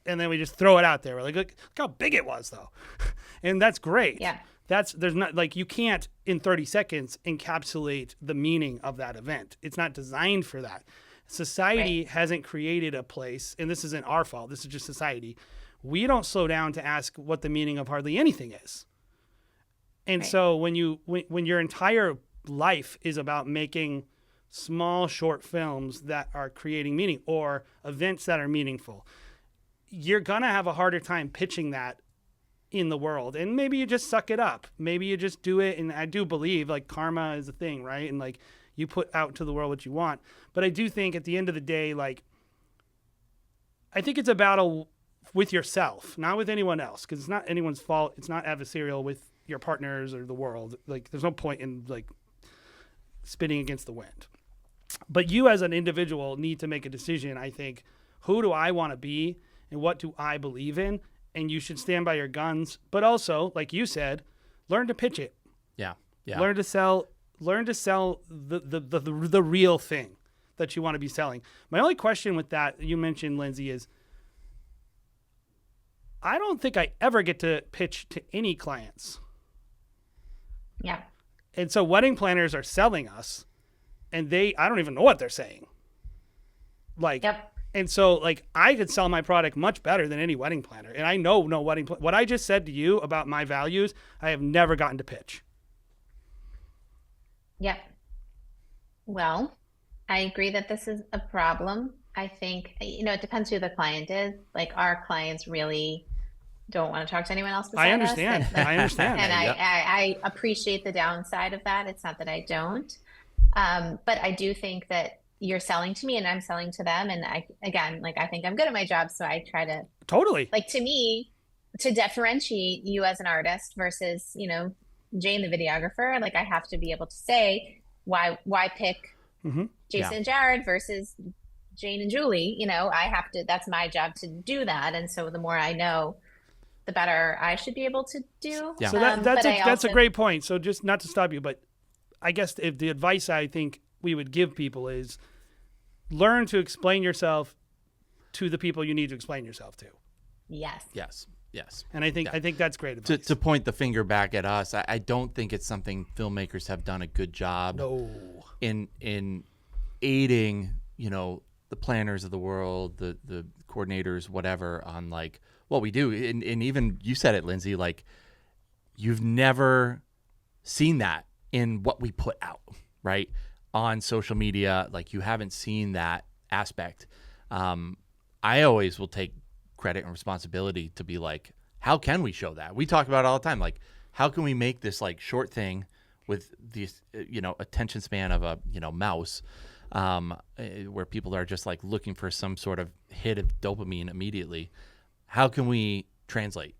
then we just throw it out there. We're like, look how big it was, though, and that's great. Yeah. There's not like you can't in 30 seconds encapsulate the meaning of that event. It's not designed for that. Society hasn't created a place, and this isn't our fault. This is just society. We don't slow down to ask what the meaning of hardly anything is. And so when your entire life is about making small short films that are creating meaning or events that are meaningful, you're gonna have a harder time pitching that in the world. And maybe you just suck it up. Maybe you just do it. And I do believe like karma is a thing, right? And like you put out to the world what you want. But I do think at the end of the day, like, I think it's a battle with yourself, not with anyone else, because it's not anyone's fault. It's not adversarial with your partners or the world. Like, there's no point in like spinning against the wind. But you as an individual need to make a decision. I think, who do I want to be and what do I believe in? And you should stand by your guns. But also, like you said, learn to pitch it. Yeah. Yeah. Learn to sell the real thing that you want to be selling. My only question with that you mentioned, Lindsay, is I don't think I ever get to pitch to any clients. Yeah. And so wedding planners are selling us and I don't even know what they're saying. Like, Yep. and so like I could sell my product much better than any wedding planner. And I know no wedding what I just said to you about my values, I have never gotten to pitch. Yep. Well, I agree that this is a problem. I think, it depends who the client is. Like our clients really don't want to talk to anyone else I beside us. understand. That like, I understand. and I, Yep. I, I appreciate the downside of that. It's not that I don't. But I do think that you're selling to me and I'm selling to them. And again, like I think I'm good at my job. So I try to, Totally. like to me, to differentiate you as an artist versus, Jane the videographer, like I have to be able to say why pick Hmm. Yeah. Jason and Jared versus Jane and Julie. I have to, that's my job to do that. And so the more I know, the better I should be able to do. Yeah. So that's But I that's a also, great point. So just not to stop you, but I guess if the advice I think we would give people is learn to explain yourself to the people you need to explain yourself to. yes. Yes. Yes. And I think Yeah. I think that's great To, advice. to point the finger back at us, I don't think it's something filmmakers have done a good job No. in aiding, the planners of the world, the coordinators, whatever, on like what we do. And even you said it, Lindsay, like you've never seen that in what we put out, right? On social media, like you haven't seen that aspect. I always will take credit and responsibility to be like, how can we show that? We talk about it all the time. Like, how can we make this like short thing with the, attention span of a, mouse, where people are just like looking for some sort of hit of dopamine immediately. How can we translate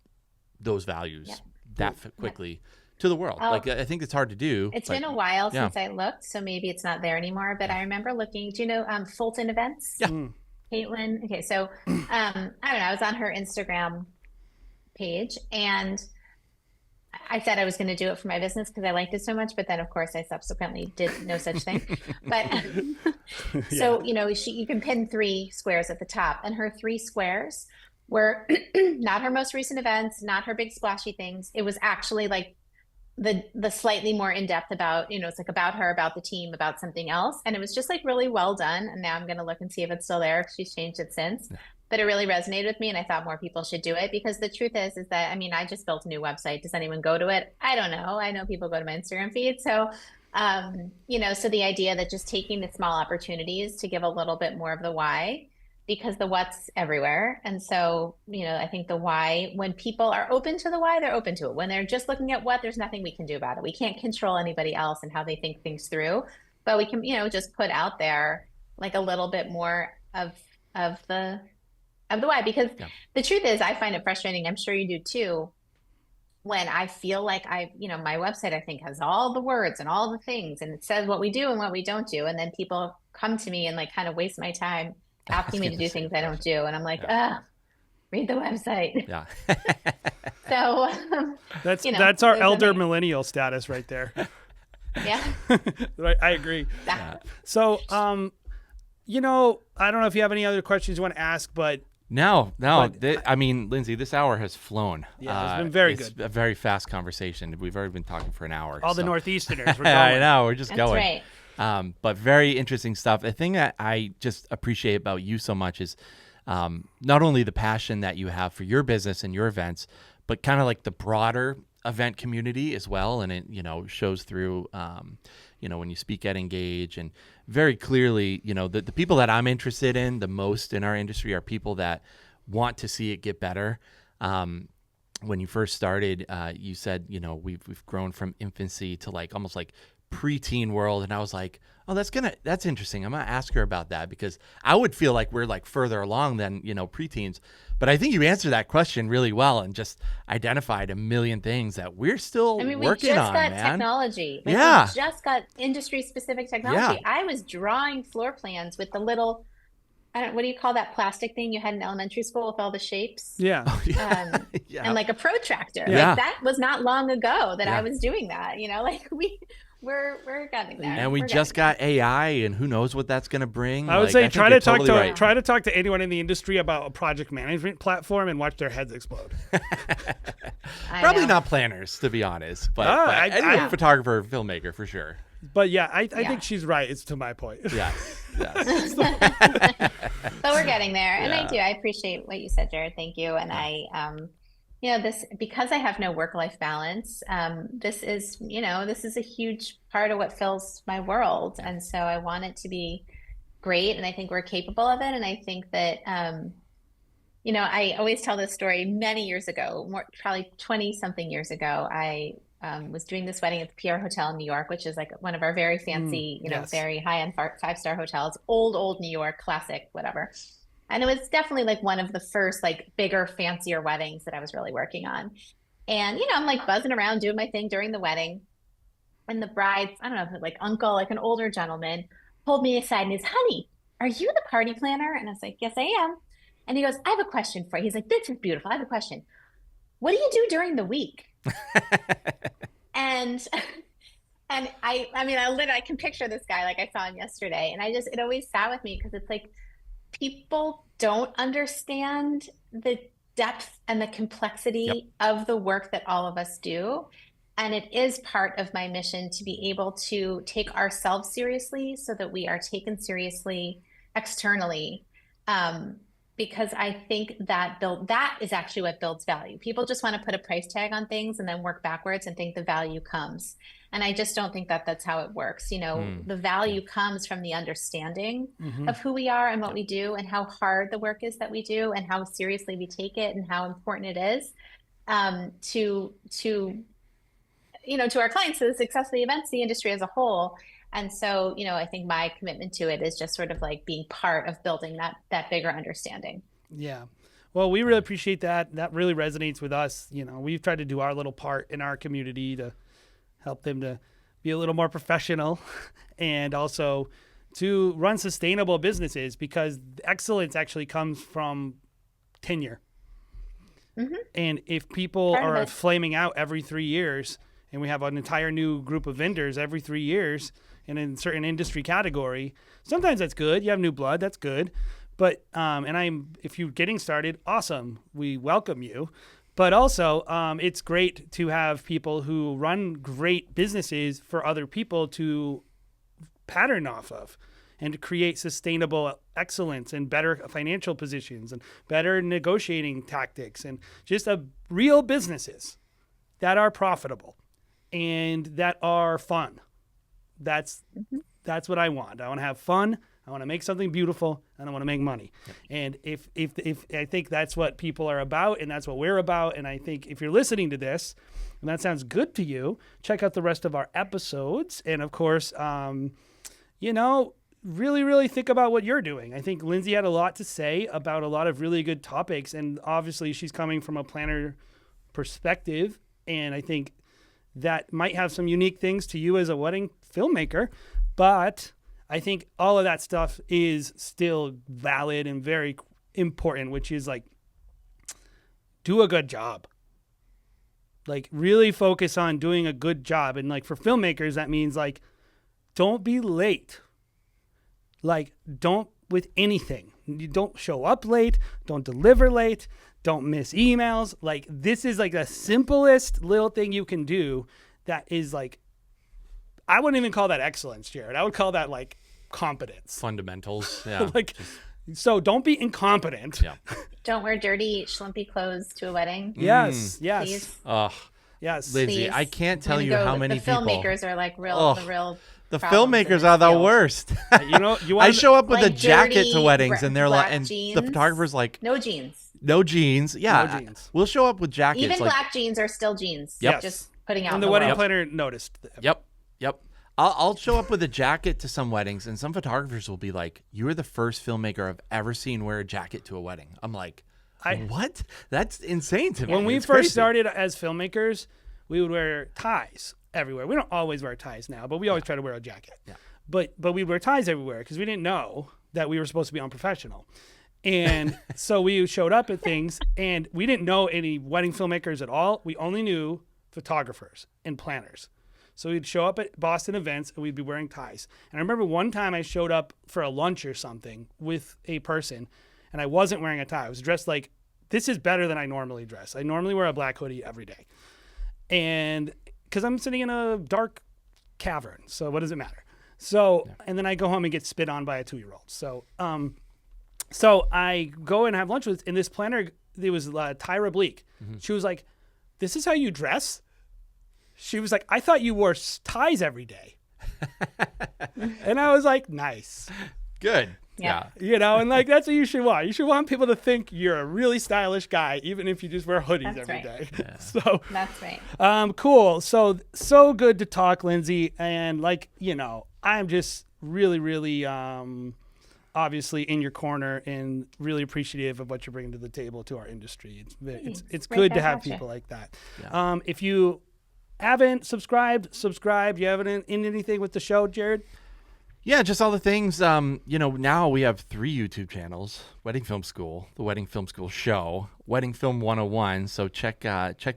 those values Yep. that quickly to the world? Oh, Like, I think it's hard to do. it's but been a while yeah. since I looked, so maybe it's not there anymore. But I remember looking. Do you know Fulton Events? Yeah. Mm. Caitlin. Okay, so I don't know. I was on her Instagram page, and I said I was going to do it for my business because I liked it so much. But then, of course, I subsequently did no such thing. But so you can pin 3 squares at the top, and her 3 squares were not her most recent events, not her big splashy things. It was actually like the slightly more in depth about, it's like about her, about the team, about something else, and it was just like really well done. And now I'm going to look and see if it's still there, if she's changed it since. But it really resonated with me, and I thought more people should do it because the truth is that I just built a new website. Does anyone go to it? I don't know. I know people go to my Instagram feed, so so the idea that just taking the small opportunities to give a little bit more of the why, because the what's everywhere. And so, I think the why, when people are open to the why, they're open to it. When they're just looking at what, there's nothing we can do about it. We can't control anybody else and how they think things through, but we can, just put out there like a little bit more of the why, because the truth is I find it frustrating. I'm sure you do too. When I feel like my website, I think, has all the words and all the things, and it says what we do and what we don't do. And then people come to me and like kind of waste my time asking me to do things I don't do. And I'm like, read the website. Yeah. So that's our those are elder my- millennial status right there. Yeah. I agree. That- So, I don't know if you have any other questions you want to ask, but No. But- Lindsay, this hour has flown. Yeah, it's been very it's good. a very fast conversation. We've already been talking for an hour. all the so. Northeasterners were going. I know. We're just That's going. right. But very interesting stuff. The thing that I just appreciate about you so much is not only the passion that you have for your business and your events, but kind of like the broader event community as well. And it, shows through, when you speak at Engage, and very clearly, the people that I'm interested in the most in our industry are people that want to see it get better. When you first started, you said, we've grown from infancy to like almost like preteen world, and I was like, oh, that's interesting. I'm gonna ask her about that, because I would feel like we're like further along than preteens. But I think you answered that question really well and just identified a million things that we're still we working just on, got man. technology. Yeah. We just got industry specific technology. Yeah. I was drawing floor plans with the little, what do you call that plastic thing you had in elementary school with all the shapes? Yeah. Yeah. And like a protractor. Yeah. Like that was not long ago that Yeah. I was doing that. We're getting there. And we We're just getting got AI, and who knows what that's gonna bring. I would Like, say think try you're to talk totally to right. try to talk to anyone in the industry about a project management platform and watch their heads explode. there. I Probably know. not planners, to be honed, but, Ah, but I- anyway, I- photographer, filmmaker for sure. But yeah, I Yeah. think she's right. It's to my point. Yes. Yes. But we're getting there. And Yeah. I appreciate what you said, Jared. Thank you. And this, because I have no work-life balance, this is a huge part of what fills my world. And so I want it to be great, and I think we're capable of it. And I think that, I always tell this story many years ago, probably 20 something years ago. I was doing this wedding at the Pierre Hotel in New York, which is like one of our very fancy, Yes. very high-end five-star hotels, old New York, classic, whatever. And it was definitely like one of the first like bigger, fancier weddings that I was really working on. And, I'm like buzzing around doing my thing during the wedding. And the bride's, I don't know, like uncle, like an older gentleman, pulled me aside and he's, honey, are you the party planner? And I was like, yes, I am. And he goes, I have a question for you. He's like, this is beautiful. I have a question. What do you do during the week? And I can picture this guy like I saw him yesterday. And it always sat with me because it's like people don't understand the depth and the complexity of the work that all of us do. And it is part of my mission to be able to take ourselves seriously so that we are taken seriously externally. Because I think that is actually what builds value. People just want to put a price tag on things and then work backwards and think the value comes. And I just don't think that that's how it works. The value comes from the understanding of who we are and what we do and how hard the work is that we do and how seriously we take it and how important it is to our clients, to the success of the events, the industry as a whole. And so, I think my commitment to it is just sort of like being part of building that bigger understanding. Yeah. Well, we really appreciate that. That really resonates with us. We've tried to do our little part in our community to help them to be a little more professional and also to run sustainable businesses, because excellence actually comes from tenure. And if people are flaming out every 3 years, and we have an entire new group of vendors every 3 years in a certain industry category, sometimes that's good. You have new blood, that's good. But if you're getting started, awesome. We welcome you. But also, it's great to have people who run great businesses for other people to pattern off of and to create sustainable excellence and better financial positions and better negotiating tactics and just real businesses that are profitable and that are fun. That's what I want. I want to have fun. I want to make something beautiful, and I want to make money. Yep. And if I think that's what people are about, and that's what we're about. And I think if you're listening to this, and that sounds good to you, check out the rest of our episodes. And of course, really, really think about what you're doing. I think Lindsay had a lot to say about a lot of really good topics, and obviously she's coming from a planner perspective, and I think that might have some unique things to you as a wedding filmmaker, but I think all of that stuff is still valid and very important, which is like, do a good job. Like, really focus on doing a good job. And like for filmmakers, that means like, don't be late. Like, don't with anything. You don't show up late. Don't deliver late. Don't miss emails. Like, this is like the simplest little thing you can do that is like, I wouldn't even call that excellence, Jared. I would call that like competence. Fundamentals. Yeah. So don't be incompetent. Yeah. Don't wear dirty, schlumpy clothes to a wedding. Yes. Please. Yes. Lindsay, Please. I can't tell you how many the filmmakers people. are like The filmmakers are the worst. I show up with like a jacket to dirty weddings, and they're like, and jeans. the photographer's like, no jeans. No jeans. Yeah. No jeans. We'll show up with jackets. Even like, black jeans are still jeans. Yep. Just putting out. And in the wedding world. planner noticed them. Yep. I'll show up with a jacket to some weddings, and some photographers will be like, "You are the first filmmaker I've ever seen wear a jacket to a wedding." I'm like, "What? That's insane to me." When we It's first crazy. started as filmmakers, we would wear ties everywhere. We don't always wear ties now, but we always try to wear a jacket. Yeah. But we wear ties everywhere because we didn't know that we were supposed to be unprofessional. And so we showed up at things, and we didn't know any wedding filmmakers at all. We only knew photographers and planners. So we'd show up at Boston events, and we'd be wearing ties. And I remember one time I showed up for a lunch or something with a person, and I wasn't wearing a tie. I was dressed like, this is better than I normally dress. I normally wear a black hoodie every day. And because I'm sitting in a dark cavern, so what does it matter? So, and then I go home and get spit on by a 2-year-old. So I go and have lunch with, and this planner, it was Tyra Bleak. Mm-hmm. She was like, "This is how you dress?" She was like, "I thought you wore ties every day." And I was like, nice. Good. Yeah. You know, and like that's what you should want. You should want people to think you're a really stylish guy, even if you just wear hoodies That's every right. day. Yeah. So That's right. cool. So good to talk, Lindsay. And like, you know, I'm just really, really obviously in your corner and really appreciative of what you're bringing to the table to our industry. It's Great good to to have have you. people like that. Yeah. If you haven't subscribed. You haven't in anything with the show, Jared? Yeah, just all the things. You know, now we have 3 YouTube channels: Wedding Film School, the Wedding Film School Show, Wedding Film 101. So check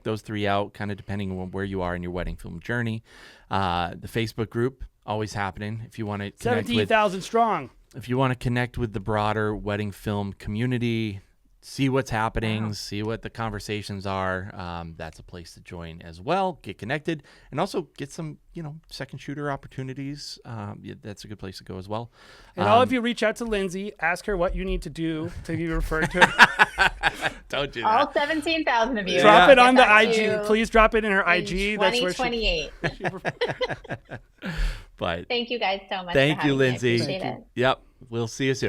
those 3 out, kind of depending on where you are in your wedding film journey. The Facebook group, always happening. If you want to connect with 17,000 strong. If you want to connect with the broader wedding film community, see what's happening, see what the conversations are, that's a place to join as well. Get connected and also get some, second shooter opportunities. That's a good place to go as well. And all of you reach out to Lindsay, ask her what you need to do to be referred to her. Don't do that. All 17,000 of you. Drop it on the Get back to IG. you Please drop it in her in IG. That's where 2028. But Thank you guys so much. thank for you, having me. I Lindsay. appreciate it. Yep. We'll see you soon.